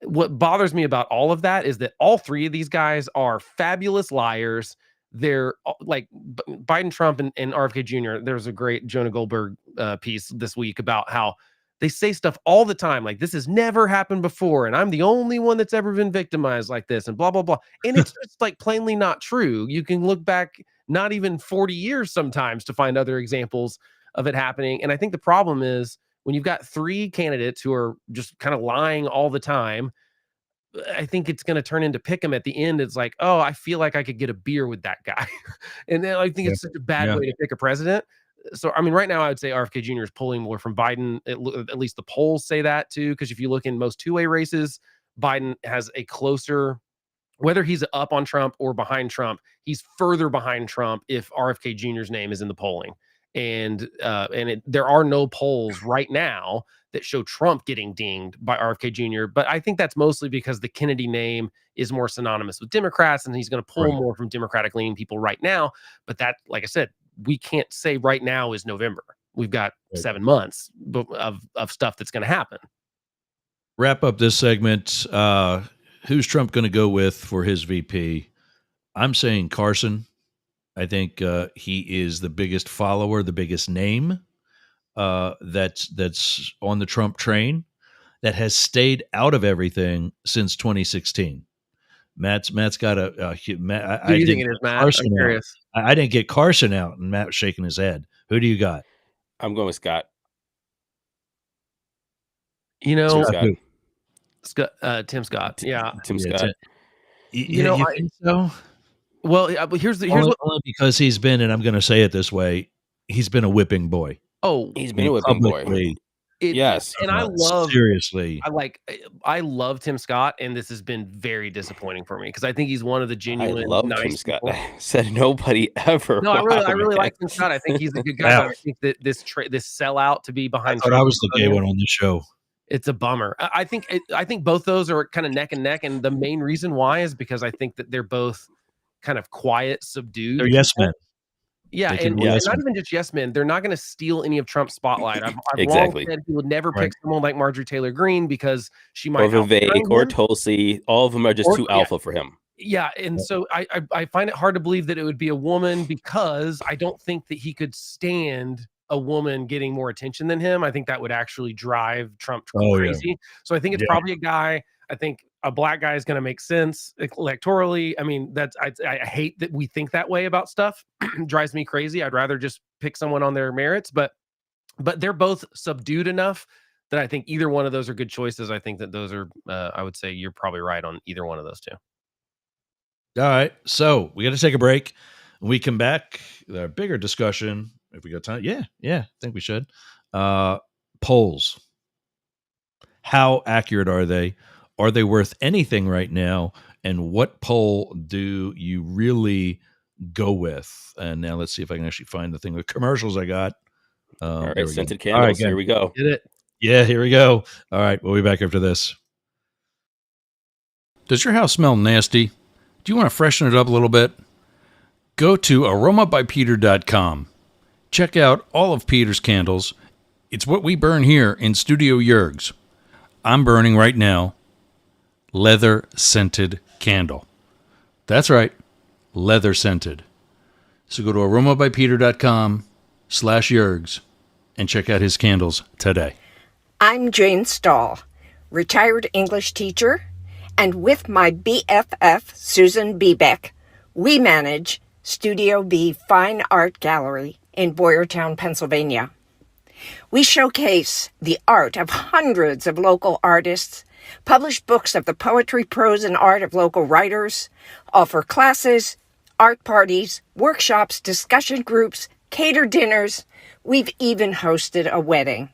What bothers me about all of that is that all three of these guys are fabulous liars. They're like Biden, Trump, and RFK Jr. There's a great Jonah Goldberg piece this week about how they say stuff all the time, like this has never happened before, and I'm the only one that's ever been victimized like this, and blah, blah, blah. And it's just like plainly not true. You can look back not even 40 years sometimes to find other examples of it happening. And I think the problem is when you've got 3 candidates who are just kind of lying all the time, I think it's going to turn into pick 'em at the end. It's like, oh, I feel like I could get a beer with that guy. And then I think it's such a bad way to pick a president. So, I mean, right now I would say RFK Jr. is pulling more from Biden. At least the polls say that too. Because if you look in most two-way races, Biden has a closer, whether he's up on Trump or behind Trump, he's further behind Trump if RFK Jr.'s name is in the polling. And there are no polls right now that show Trump getting dinged by RFK Jr. But I think that's mostly because the Kennedy name is more synonymous with Democrats, and he's going to pull more from Democratic leaning people right now. But that, like I said, we can't say right now is November. We've got 7 months of stuff that's going to happen. Wrap up this segment. Who's Trump going to go with for his VP? I'm saying Carson. I think he is the biggest follower, the biggest name that's on the Trump train that has stayed out of everything since 2016. Matt's got a Matt. Who do you think it is, Matt? I'm curious. I didn't get Carson out, and Matt was shaking his head. Who do you got? I'm going with Scott. You know, Scott. Tim Scott. Yeah, Tim Scott. You think so? Well, here's only because he's been, and I'm going to say it this way, he's been a whipping boy. Oh, he's been a whipping boy. Yes, and I love Tim Scott, and this has been very disappointing for me because I think he's one of the genuine. I love nice Tim Scott. people. Said nobody ever. No, I really like Tim Scott. I think he's a good guy. But I think that this sellout to be behind. I thought I was the gay one on the show. It's a bummer. I think both those are kind of neck and neck, and the main reason why is because I think that they're both kind of quiet, subdued. They're yes men. Yeah, and not even just yes men. They're not going to steal any of Trump's spotlight. I've long said he would never pick someone like Marjorie Taylor Greene because she might. Or Vivek or Tulsi. All of them are just too alpha for him. Yeah, and so I find it hard to believe that it would be a woman because I don't think that he could stand a woman getting more attention than him. I think that would actually drive Trump crazy. Yeah. So I think it's probably a guy. I think a black guy is going to make sense electorally. I mean, I hate that we think that way about stuff. Drives me crazy. I'd rather just pick someone on their merits, but they're both subdued enough that I think either one of those are good choices. I think that those are, I would say you're probably right on either one of those two. All right. So we got to take a break. When we come back, a bigger discussion. If we got time. Yeah. I think we should. Polls. How accurate are they? Are they worth anything right now? And what poll do you really go with? And now let's see if I can actually find the thing with commercials I got. All right, scented candles. All right, here we go. Get it? Yeah, here we go. All right, we'll be back after this. Does your house smell nasty? Do you want to freshen it up a little bit? Go to aromabypeter.com. Check out all of Peter's candles. It's what we burn here in Studio Yerg's. I'm burning right now leather scented candle. That's right, leather scented. So go to aromabypeter.com/Yerg's and check out his candles today. I'm Jane Stahl, retired English teacher, and with my BFF, Susan Bebeck, we manage Studio B Fine Art Gallery in Boyertown, Pennsylvania. We showcase the art of hundreds of local artists, publish books of the poetry, prose, and art of local writers, offer classes, art parties, workshops, discussion groups, cater dinners. We've even hosted a wedding.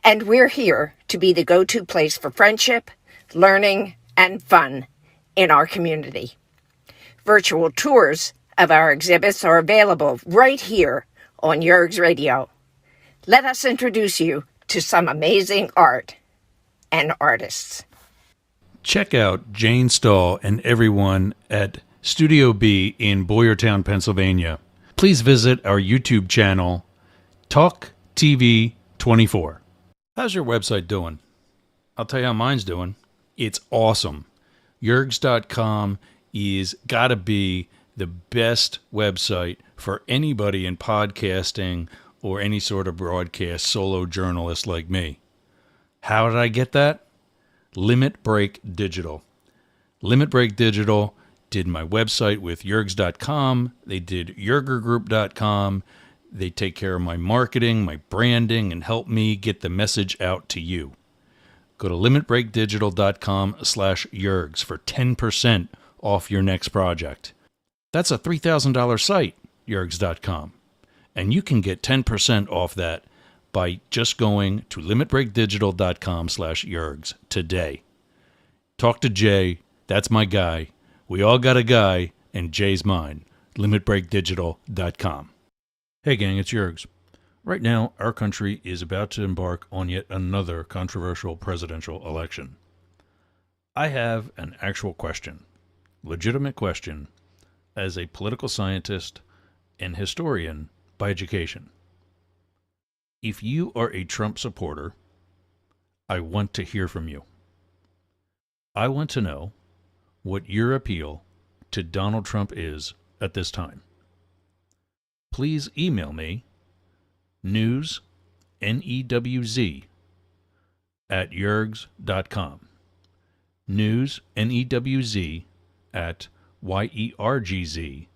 And we're here to be the go-to place for friendship, learning, and fun in our community. Virtual tours of our exhibits are available right here on Yerg's Radio. Let us introduce you to some amazing art and artists. Check out Jane Stahl and everyone at Studio B in Boyertown, Pennsylvania. Please visit our YouTube channel, Talk TV 24. How's your website doing? I'll tell you how mine's doing. It's awesome. Yergs.com is gotta be the best website for anybody in podcasting or any sort of broadcast solo journalist like me. How did I get that? Limit Break Digital. Limit Break Digital did my website with Yergs.com. They did YergerGroup.com. They take care of my marketing, my branding, and help me get the message out to you. Go to limitbreakdigital.com/Yergs for 10% off your next project. That's a $3,000 site, Yergs.com. And you can get 10% off that by just going to limitbreakdigital.com/Yergs today. Talk to Jay. That's my guy. We all got a guy, and Jay's mine. limitbreakdigital.com. Hey gang, it's Yergs. Right now, our country is about to embark on yet another controversial presidential election. I have an actual question, legitimate question, as a political scientist and historian by education. If you are a Trump supporter, I want to hear from you. I want to know what your appeal to Donald Trump is at this time. Please email me news, N-E-W-Z, at yergs.com. News, N-E-W-Z, at yergz.com.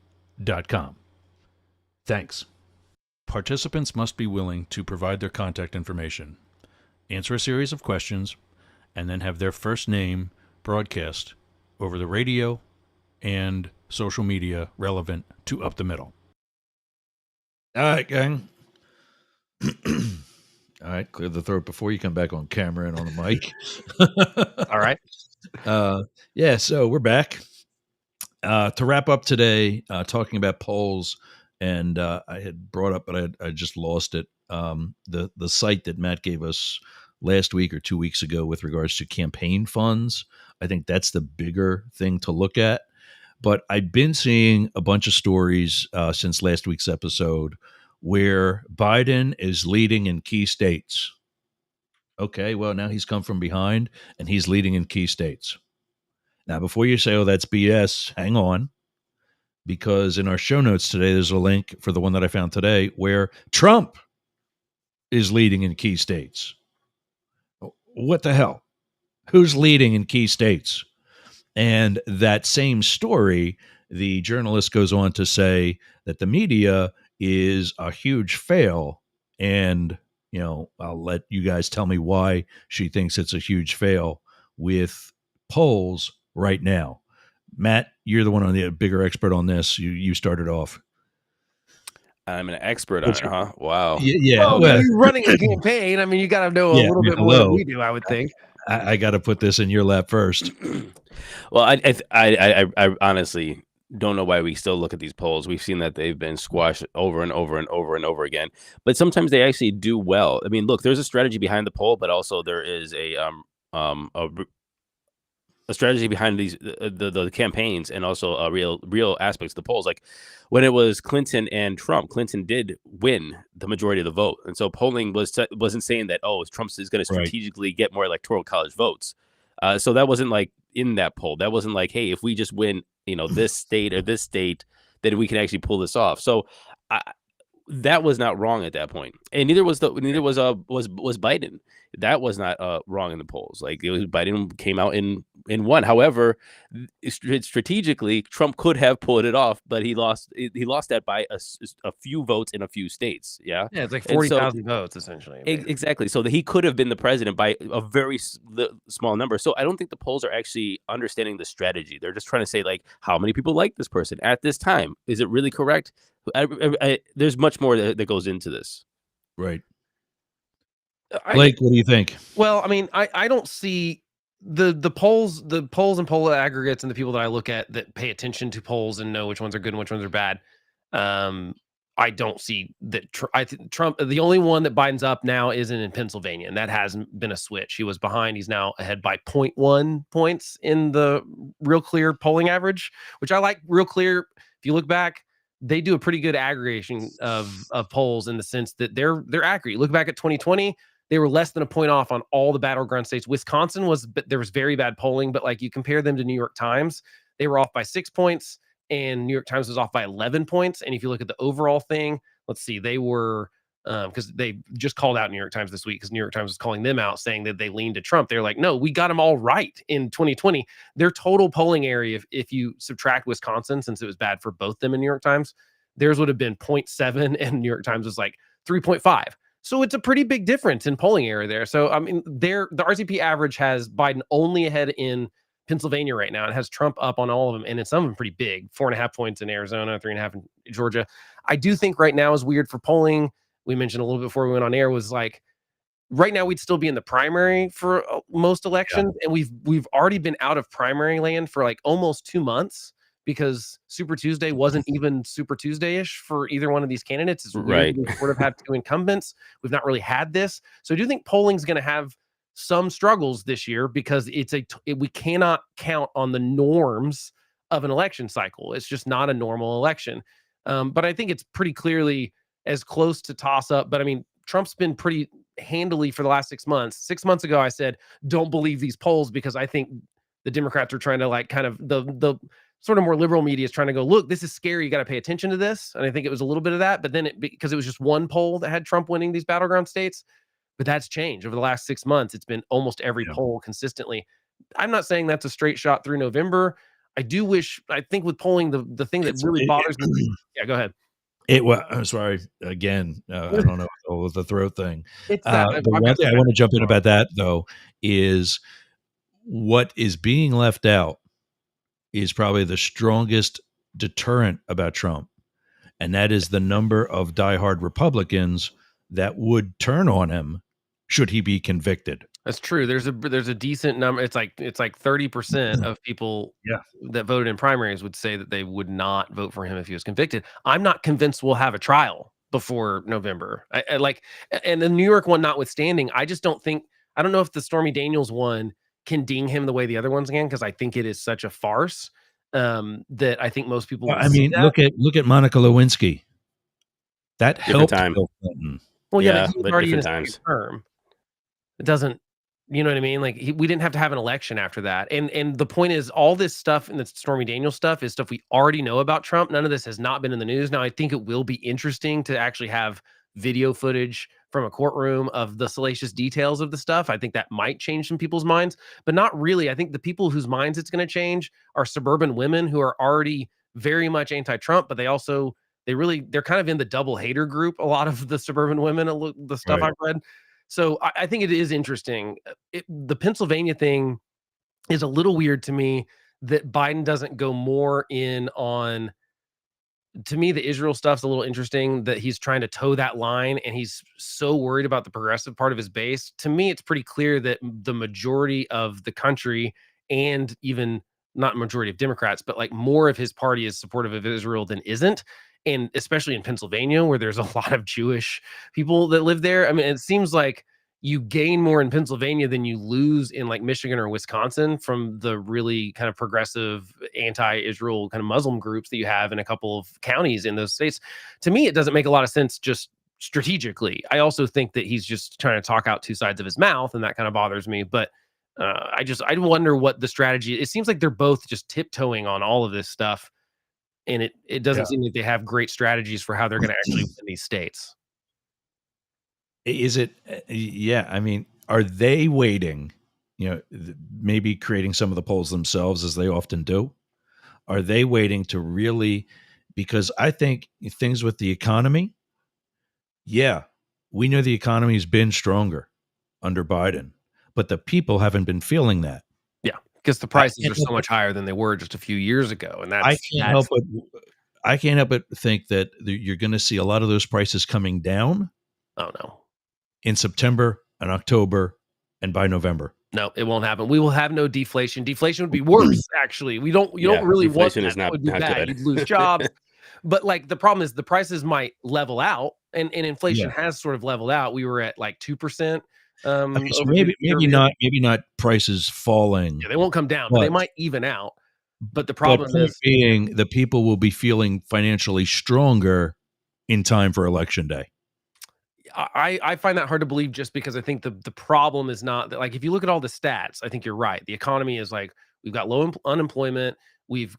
Thanks. Participants must be willing to provide their contact information, answer a series of questions, and then have their first name broadcast over the radio and social media relevant to Up the Middle. All right, gang. All right, clear the throat before you come back on camera and on the mic. All right. Yeah, so we're back. To wrap up today, talking about polls, and I had brought up, but I just lost it, the site that Matt gave us last week or 2 weeks ago with regards to campaign funds. I think that's the bigger thing to look at. But I've been seeing a bunch of stories since last week's episode where Biden is leading in key states. Okay, well, now he's come from behind and he's leading in key states. Now, before you say, oh, that's BS, hang on. Because in our show notes today, there's a link for the one that I found today where Trump is leading in key states. What the hell? Who's leading in key states? And that same story, the journalist goes on to say that the media is a huge fail. And, you know, I'll let you guys tell me why she thinks it's a huge fail with polls right now. Matt, you're the one on the bigger expert on this. You started off. I'm an expert on it, huh? Wow. Yeah. Well, you're running a campaign. I mean, you got to know a little bit more than we do, I would think. I got to put this in your lap first. Well, I honestly don't know why we still look at these polls. We've seen that they've been squashed over and over and over and over again. But sometimes they actually do well. I mean, look, there's a strategy behind the poll, but also there is a strategy behind these the campaigns, and also real aspects of the polls. Like when it was Clinton and Trump, Clinton did win the majority of the vote, and so polling wasn't saying that Trump is going to strategically get more electoral college votes. So that wasn't like in that poll. That wasn't like, hey, if we just win, this state or this state, then we can actually pull this off. So that was not wrong at that point, and neither was Biden. That was not wrong in the polls. Like Biden came out in one. However, strategically, Trump could have pulled it off, but he lost. He lost that by a few votes in a few states. Yeah, it's like 40,000 votes essentially. Exactly. So that he could have been the president by a very small number. So I don't think the polls are actually understanding the strategy. They're just trying to say like, how many people like this person at this time? Is it really correct? There's much more that goes into this. Right. Blake, what do you think? Well, I mean, I don't see the polls and poll aggregates and the people that I look at that pay attention to polls and know which ones are good and which ones are bad. I don't see that. I think Trump, the only one that Biden's up now is in Pennsylvania, and that hasn't been a switch. He was behind. He's now ahead by 0.1 points in the Real Clear polling average, which I like. Real Clear, if you look back, they do a pretty good aggregation of polls in the sense that they're accurate. You look back at 2020, they were less than a point off on all the battleground states. Wisconsin there was very bad polling, but like you compare them to New York Times, they were off by 6 points, and New York Times was off by 11 points. And if you look at the overall thing, let's see, they were because they just called out New York Times this week because New York Times was calling them out saying that they leaned to Trump. They're like, no, we got them all right in 2020. Their total polling area, if you subtract Wisconsin, since it was bad for both them in New York Times, theirs would have been 0.7, and New York Times was like 3.5. So it's a pretty big difference in polling error there. So I mean, the RCP average has Biden only ahead in Pennsylvania right now, and has Trump up on all of them, and it's some of them pretty big, 4.5 points in Arizona, 3.5 in Georgia. I do think right now is weird for polling. We mentioned a little bit before we went on air was like, right now we'd still be in the primary for most elections, and we've already been out of primary land for like almost 2 months, because Super Tuesday wasn't even Super Tuesday-ish for either one of these candidates. It's weird. We sort of had 2 incumbents. We've not really had this. So I do think polling's going to have some struggles this year, because we cannot count on the norms of an election cycle. It's just not a normal election. But I think it's pretty clearly as close to toss up. But I mean, Trump's been pretty handily for the last 6 months. 6 months ago, I said, don't believe these polls, because I think the Democrats are trying to like kind of the sort of more liberal media is trying to go, look, this is scary. You got to pay attention to this. And I think it was a little bit of that, but then because it was just one poll that had Trump winning these battleground states, but that's changed over the last 6 months. It's been almost every poll consistently. I'm not saying that's a straight shot through November. I think with polling, the thing that really bothers me. Yeah, go ahead. I'm sorry. Again, I don't know the throat thing. It's that. The one thing I want to jump in about that, though, is what is being left out is probably the strongest deterrent about Trump, and that is the number of diehard Republicans that would turn on him should he be convicted. That's true. There's a decent number. It's like 30% of people that voted in primaries would say that they would not vote for him if he was convicted. I'm not convinced we'll have a trial before November. I like, and the New York one notwithstanding, I just don't know if the Stormy Daniels one can ding him the way the other ones can, because I think it is such a farce that I think most people. I mean, look at Monica Lewinsky. That helped Bill Clinton. Well, yeah, but he was already in his term. It doesn't. You know what I mean? Like we didn't have to have an election after that. And the point is, all this stuff and the Stormy Daniels stuff is stuff we already know about Trump. None of this has not been in the news. Now, I think it will be interesting to actually have video footage from a courtroom of the salacious details of the stuff. I think that might change some people's minds, but not really. I think the people whose minds it's going to change are suburban women who are already very much anti-Trump, but they're kind of in the double hater group. A lot of the suburban women, the stuff I've read. So I think it is interesting. The Pennsylvania thing is a little weird to me, that Biden doesn't go more in on. To me, the Israel stuff's a little interesting, that he's trying to toe that line, and he's so worried about the progressive part of his base. To me, it's pretty clear that the majority of the country, and even not majority of Democrats, but like more of his party is supportive of Israel than isn't. And especially in Pennsylvania, where there's a lot of Jewish people that live there. I mean, it seems like you gain more in Pennsylvania than you lose in like Michigan or Wisconsin from the really kind of progressive anti-Israel kind of Muslim groups that you have in a couple of counties in those states. To me, it doesn't make a lot of sense just strategically. I also think that he's just trying to talk out two sides of his mouth, and that kind of bothers me. But I wonder what the strategy. It seems like they're both just tiptoeing on all of this stuff, and it doesn't seem like they have great strategies for how they're going to actually win these states. Is it? Yeah. I mean, are they waiting, maybe creating some of the polls themselves, as they often do? Are they waiting to really, because I think things with the economy, we know the economy has been stronger under Biden, but the people haven't been feeling that. Yeah, because the prices are so much higher than they were just a few years ago. And I can't help but think that you're going to see a lot of those prices coming down. Oh, no. In September and October and by November. No, it won't happen. We will have no deflation. Deflation would be worse, actually. You don't really want that. Is not, would be not bad. good. You'd lose jobs. But like the problem is the prices might level out, and inflation has sort of leveled out. We were at like 2%. So maybe not prices falling. Yeah, they won't come down, but they might even out. But the problem is being the people will be feeling financially stronger in time for election day. I find that hard to believe, just because I think the problem is not that, like, if you look at all the stats, I think you're right. The economy is like, we've got low unemployment. We've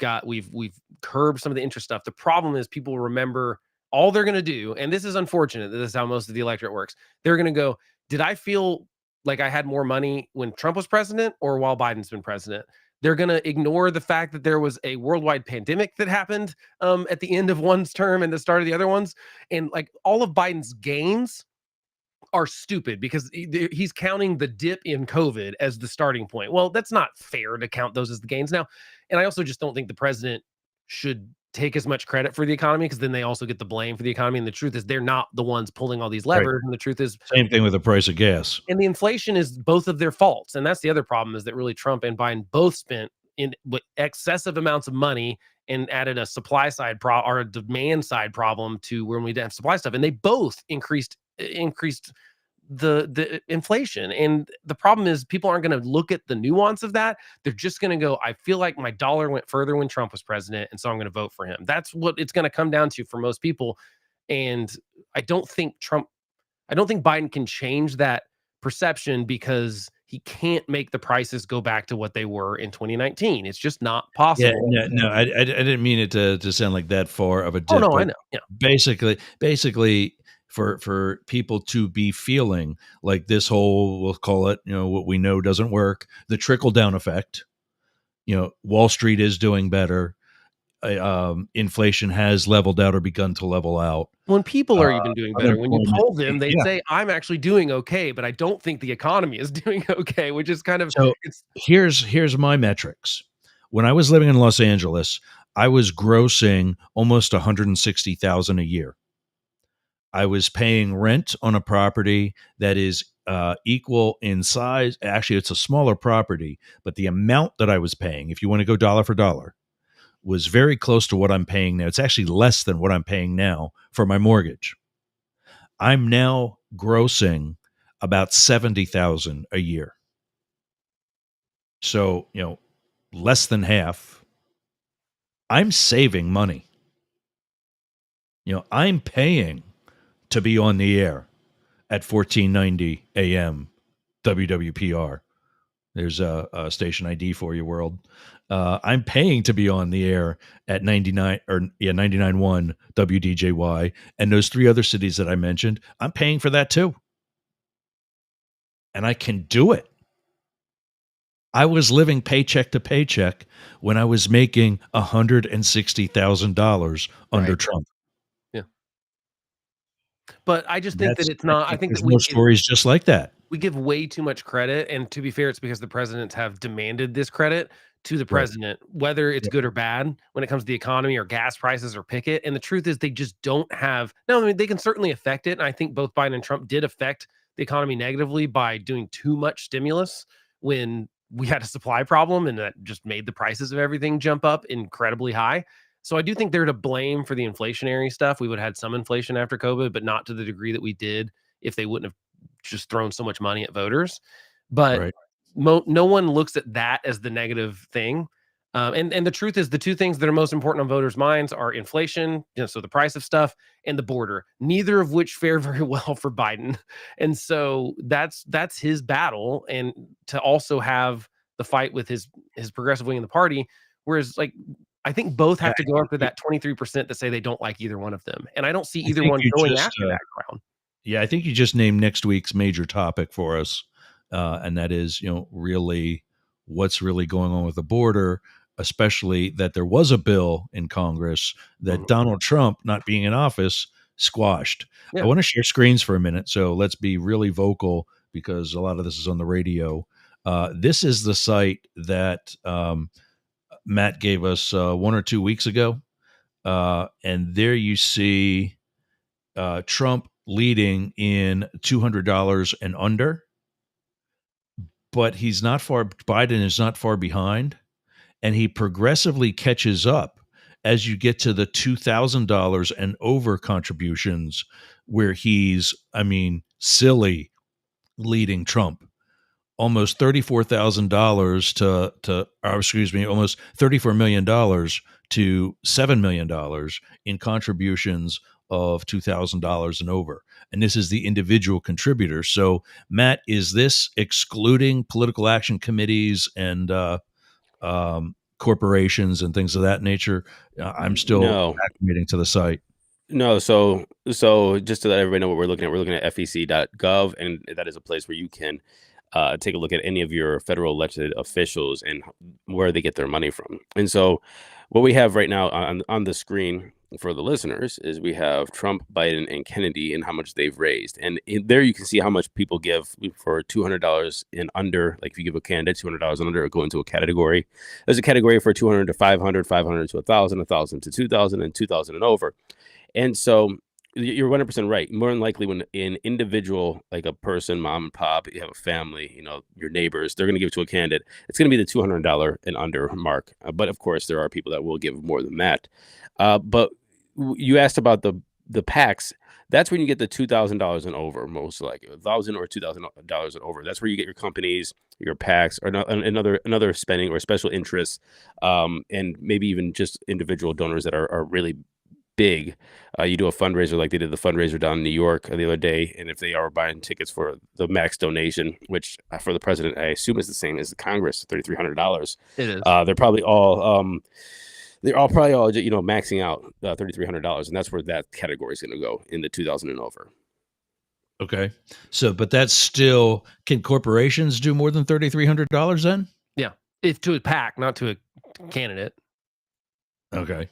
curbed some of the interest stuff. The problem is people remember all they're going to do. And this is unfortunate that this is how most of the electorate works. They're going to go, did I feel like I had more money when Trump was president or while Biden's been president? They're going to ignore the fact that there was a worldwide pandemic that happened at the end of one's term and the start of the other one's. And like all of Biden's gains are stupid because he's counting the dip in COVID as the starting point. Well, that's not fair to count those as the gains now. And I also just don't think the president should take as much credit for the economy because then they also get the blame for the economy. And the truth is they're not the ones pulling all these levers. Right. And the truth is same thing with the price of gas. And the inflation is both of their faults. And that's the other problem is that really Trump and Biden both spent in excessive amounts of money and added a supply side or a demand side problem to when we didn't have supply stuff. And they both increased the inflation. And the problem is people aren't going to look at the nuance of that. They're just going to go, I feel like my dollar went further when Trump was president, and so I'm going to vote for him. That's what it's going to come down to for most people. And I don't think Biden can change that perception because he can't make the prices go back to what they were in 2019. It's just not possible. Yeah, no, I didn't mean it to sound like that far of a dip. Oh, no, I know. Yeah. Basically for people to be feeling like this whole, we'll call it, what we know doesn't work, the trickle down effect, Wall Street is doing better. Inflation has leveled out or begun to level out. When people are even doing better, when you poll them, they say, I'm actually doing okay, but I don't think the economy is doing okay, which is kind of... So here's my metrics. When I was living in Los Angeles, I was grossing almost $160,000 a year. I was paying rent on a property that is equal in size. Actually, it's a smaller property, but the amount that I was paying, if you want to go dollar for dollar, was very close to what I'm paying now. It's actually less than what I'm paying now for my mortgage. I'm now grossing about $70,000 a year. So, less than half. I'm saving money. I'm paying to be on the air at 1490 AM WWPR. There's a station ID for you, world. I'm paying to be on the air at 99.1 WDJY, and those three other cities that I mentioned, I'm paying for that too. And I can do it. I was living paycheck to paycheck when I was making $160,000 under Trump. Yeah. But I just think that it's not. I think there's more stories just like that. We give way too much credit, and to be fair, it's because the presidents have demanded this credit to the president, whether it's good or bad when it comes to the economy or gas prices or pick it. And the truth is they just don't have, no, I mean, they can certainly affect it. And I think both Biden and Trump did affect the economy negatively by doing too much stimulus when we had a supply problem, and that just made the prices of everything jump up incredibly high. So I do think they're to blame for the inflationary stuff. We would have had some inflation after COVID, but not to the degree that we did if they wouldn't have just thrown so much money at voters. But no one looks at that as the negative thing. And the truth is the two things that are most important on voters' minds are inflation, so the price of stuff, and the border, neither of which fare very well for Biden. And so that's his battle. And to also have the fight with his progressive wing in the party, whereas I think both have to go after that 23% that say they don't like either one of them. And I don't see either one going after that ground. Yeah, I think you just named next week's major topic for us. And that is, really what's really going on with the border, especially that there was a bill in Congress that Donald Trump, not being in office, squashed. Yeah. I want to share screens for a minute. So let's be really vocal because a lot of this is on the radio. This is the site that Matt gave us 1 or 2 weeks ago. And there you see Trump leading in $200 and under. But Biden is not far behind, and he progressively catches up as you get to the $2,000 and over contributions where he's, silly leading Trump. Almost $34,000 almost $34 million to $7 million in contributions of $2,000 and over. And this is the individual contributor. So, Matt, is this excluding political action committees and corporations and things of that nature? I'm still acclimating to the site. No, so just to let everybody know what we're looking at FEC.gov, and that is a place where you can take a look at any of your federal elected officials and where they get their money from. And so what we have right now on the screen for the listeners is we have Trump, Biden, and Kennedy and how much they've raised. And there you can see how much people give for $200 and under. Like if you give a candidate $200 and under, it'll go into a category. There's a category for 200 to 500, 500 to 1,000, 1,000 to 2,000, and 2,000 and over. And so you're 100% right. More than likely, when an individual, like a person, mom and pop, you have a family, you know, your neighbors, they're going to give to a candidate. It's going to be the $200 and under mark. But of course, there are people that will give more than that. But you asked about the PACs. That's when you get the $2,000 and over, most likely $1,000 or $2,000 and over. That's where you get your companies, your PACs, or another spending or special interests, and maybe even just individual donors that are really big. You do a fundraiser like they did the fundraiser down in New York the other day, and if they are buying tickets for the max donation, which for the president I assume is the same as the Congress, $3,300. It is. They're probably all maxing out $3,300, and that's where that category is going to go, in the 2,000 and over. Okay, so but that's still, can corporations do more than $3,300 then? Yeah, if to a PAC, not to a candidate. Okay.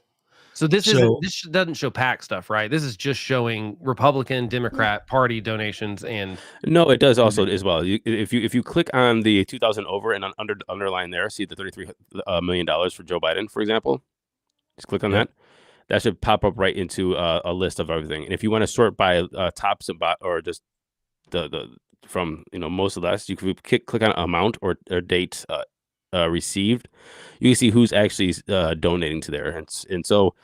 So this doesn't show PAC stuff, right? This is just showing Republican, Democrat Party donations, and no, it does also as well. If you click on the 2,000 over and underline there, see the $33 million for Joe Biden, for example. Just click on that. That should pop up right into a list of everything. And if you want to sort by tops and or just the from most of less, you can click on amount or date received. You can see who's actually donating to there, and so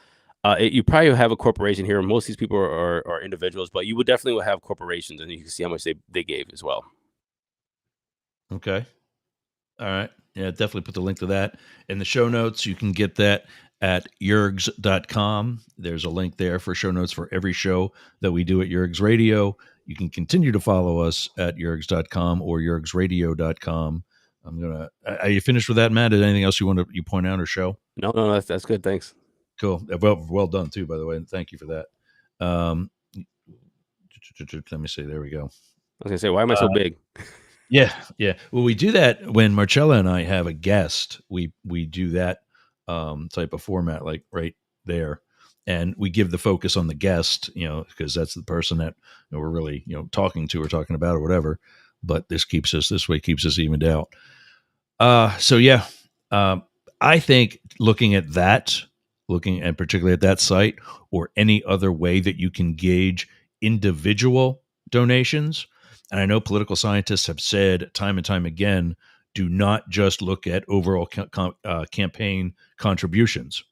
you probably have a corporation here. Most of these people are individuals, but you would definitely have corporations, and you can see how much they gave as well. Okay. All right. Yeah, definitely put the link to that in the show notes. You can get that at yergs.com. There's a link there for show notes for every show that we do at Yergs Radio. You can continue to follow us at yergs.com or yergsradio.com. Are you finished with that, Matt? Is there anything else you want to point out or show? No, that's good. Thanks. Cool. Well done too, by the way. And thank you for that. Let me see. There we go. I was gonna say, why am I so big? Yeah. Well, we do that when Marcella and I have a guest. We do that type of format, like right there, and we give the focus on the guest, because that's the person that we're really talking to or talking about or whatever. But this keeps us evened out. So yeah, I think looking at particularly at that site or any other way that you can gauge individual donations. And I know political scientists have said time and time again, do not just look at overall campaign contributions.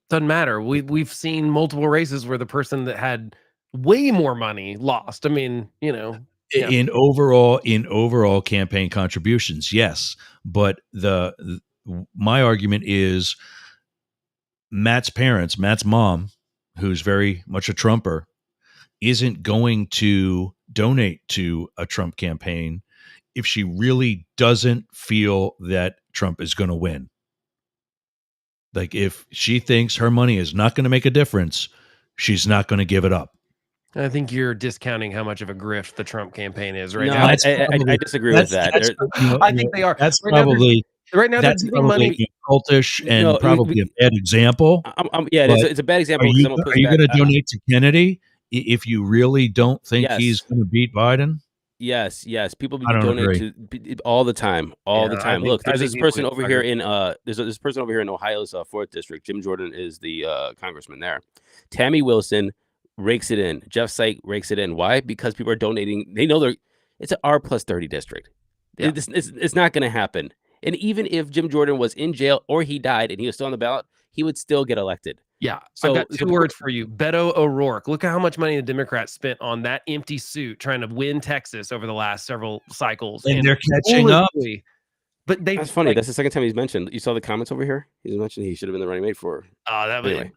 Doesn't matter. We've seen multiple races where the person that had way more money lost. I mean, yeah. In overall campaign contributions, yes. But my argument is Matt's mom, who's very much a Trumper, isn't going to donate to a Trump campaign if she really doesn't feel that Trump is going to win. Like if she thinks her money is not going to make a difference, she's not going to give it up. I think you're discounting how much of a grift the Trump campaign is right no, now. I disagree with that. I think they are. That's probably right now. That's probably cultish and probably a bad example. It's a bad example. Are you going to donate to Kennedy if you really don't think he's going to beat Biden? Yes. People donate to all the time, the time. Look, there's this person over here in this person over here in Ohio's 4th district. Jim Jordan is the congressman there. Tammy Wilson rakes it in. Jeff Sykes rakes it in. Why? Because people are donating. They know it's an R+30 district. Yeah. It's not going to happen. And even if Jim Jordan was in jail or he died and he was still on the ballot, he would still get elected. Yeah. So I've got two words for you. Beto O'Rourke. Look at how much money the Democrats spent on that empty suit trying to win Texas over the last several cycles. And they're catching up. But that's funny. That's the second time he's mentioned. You saw the comments over here? He's mentioned he should have been the running mate for. Anyway.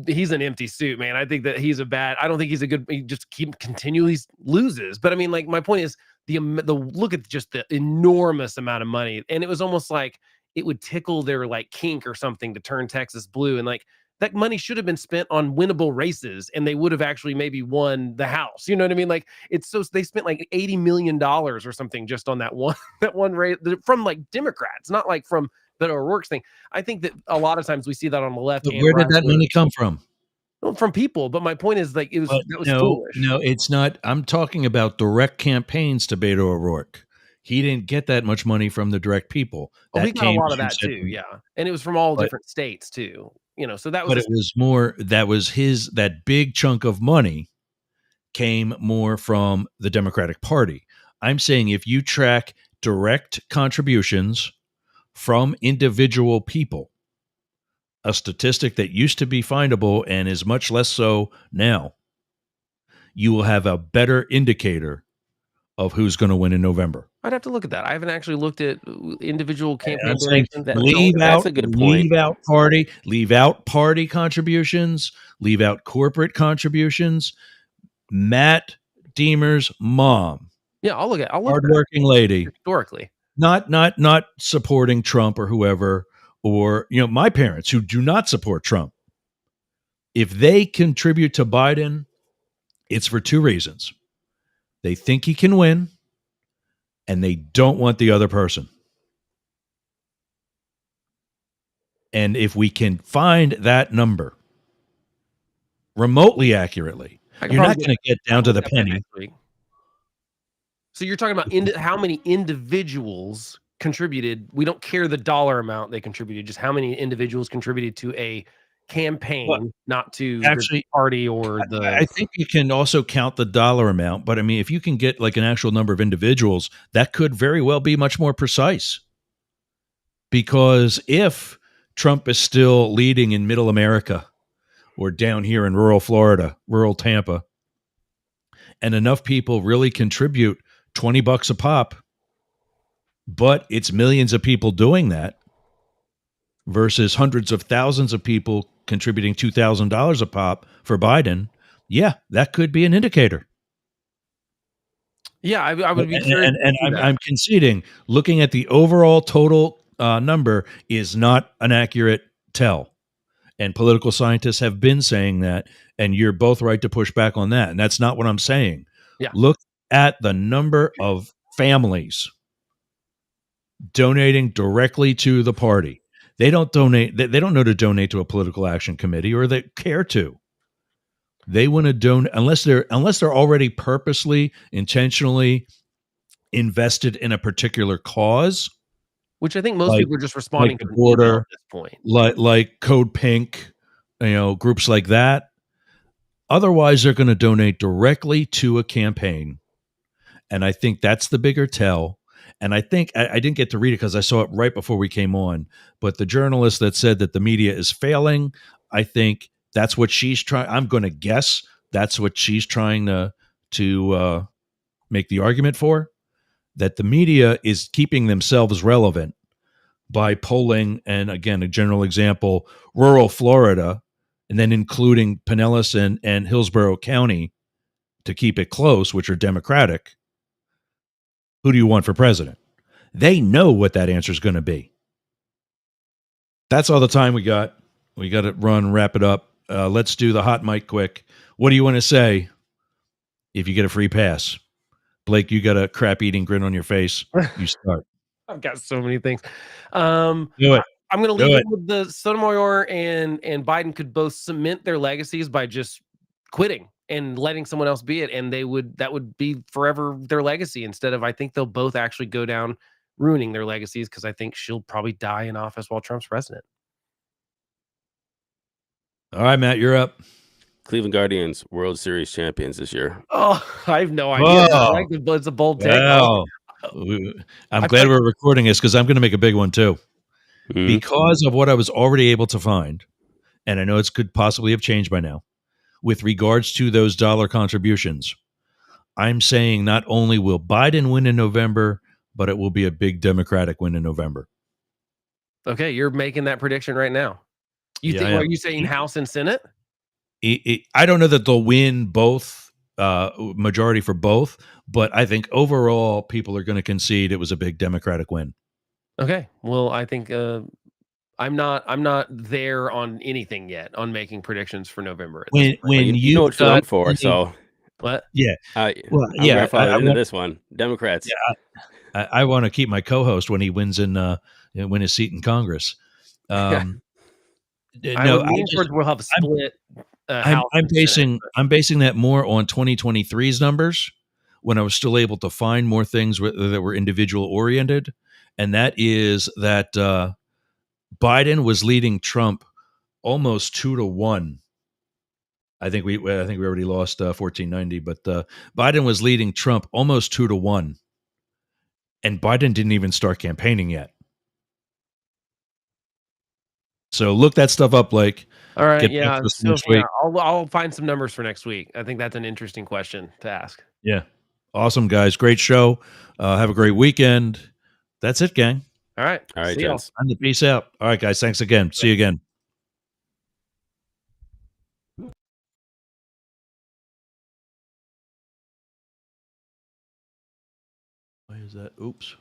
He's an empty suit, man. I think that I don't think he's a good, he just continually loses. But I mean, like, my point is the look at just the enormous amount of money. And it was almost like it would tickle their like kink or something to turn Texas blue. And like, that money should have been spent on winnable races, and they would have actually maybe won the House. You know what I mean? Like, it's so they spent like $80 million or something just on that one race from like Democrats, not like from Beto O'Rourke's thing. I think that a lot of times we see that on the left. But where did that money come from? From people. But my point is, like, that was foolish. No, it's not. I'm talking about direct campaigns to Beto O'Rourke. He didn't get that much money from the direct people. Oh, he got a lot of that too, yeah. And it was from all different states too. So that was. But it was more. That was that big chunk of money came more from the Democratic Party. I'm saying if you track direct contributions from individual people, a statistic that used to be findable and is much less so now, you will have a better indicator of who's going to win in November. I'd have to look at that. I haven't actually looked at individual campaign donations. That's a good point. Leave out party contributions, leave out corporate contributions. Matt Deemer's mom. Yeah, I'll look hardworking lady. Historically. Not supporting Trump or whoever, or my parents who do not support Trump. If they contribute to Biden, it's for two reasons. They think he can win, and they don't want the other person. And if we can find that number remotely accurately, you're not going to get down to the penny. So you're talking about how many individuals contributed. We don't care the dollar amount they contributed, just how many individuals contributed to a campaign, not to the party or the. I think you can also count the dollar amount, but I mean, if you can get like an actual number of individuals, that could very well be much more precise. Because if Trump is still leading in middle America or down here in rural Florida, rural Tampa, and enough people really contribute $20 a pop, but it's millions of people doing that versus hundreds of thousands of people contributing $2,000 a pop for Biden, yeah, that could be an indicator. Yeah, I would be curious. And I'm conceding, looking at the overall total number is not an accurate tell. And political scientists have been saying that, and you're both right to push back on that. And that's not what I'm saying. Yeah. Look at the number of families donating directly to the party. They don't donate. They don't know to donate to a political action committee, or they care to. They want to donate unless they're already purposely, intentionally invested in a particular cause. Which I think most people are just responding to the border at this point, like Code Pink, groups like that. Otherwise, they're going to donate directly to a campaign, and I think that's the bigger tell. And I think I didn't get to read it because I saw it right before we came on. But the journalist that said that the media is failing, I think that's what she's trying. I'm going to guess that's what she's trying to make the argument for, that the media is keeping themselves relevant by polling. And again, a general example, rural Florida, and then including Pinellas and Hillsborough County to keep it close, which are Democratic. Who do you want for president? They know what that answer is going to be. That's all the time we got. We got to wrap it up. Let's do the hot mic quick. What do you want to say if you get a free pass? Blake, you got a crap eating grin on your face. You start. I've got so many things. Do it. I'm going to leave it with the Sotomayor and Biden could both cement their legacies by just quitting and letting someone else be it, and that would be forever their legacy. Instead of, I think they'll both actually go down ruining their legacies, because I think she'll probably die in office while Trump's president. All right, Matt, you're up. Cleveland Guardians World Series champions this year. Oh, I have no idea. It's a bold take. Wow. I'm glad we're recording this because I'm going to make a big one too. Mm-hmm. Because of what I was already able to find, and I know it could possibly have changed by now, with regards to those dollar contributions, I'm saying not only will Biden win in November, but it will be a big Democratic win in November. Okay, you're making that prediction right now. Are you saying House and Senate? I don't know that they'll win both, majority for both, but I think overall people are going to concede it was a big Democratic win. Okay, well, I think I'm not there on anything yet on making predictions for November. When you know what to look for, so what? Yeah, well, I'm grandfathered into this one. Democrats. Yeah, I want to keep my co-host when he wins win his seat in Congress. I would lean towards we'll have a split. I'm basing that more on 2023's numbers when I was still able to find more things that were individual oriented, and that is that Biden was leading Trump almost 2-1. I think we already lost 1490, but Biden was leading Trump almost 2-1, and Biden didn't even start campaigning yet. So look that stuff up, Blake. All right, yeah. So yeah, I'll find some numbers for next week. I think that's an interesting question to ask. Yeah, awesome guys, great show. Have a great weekend. That's it, gang. All right, gents. Time to peace out. All right, guys. Thanks again. See you again. Why is that? Oops.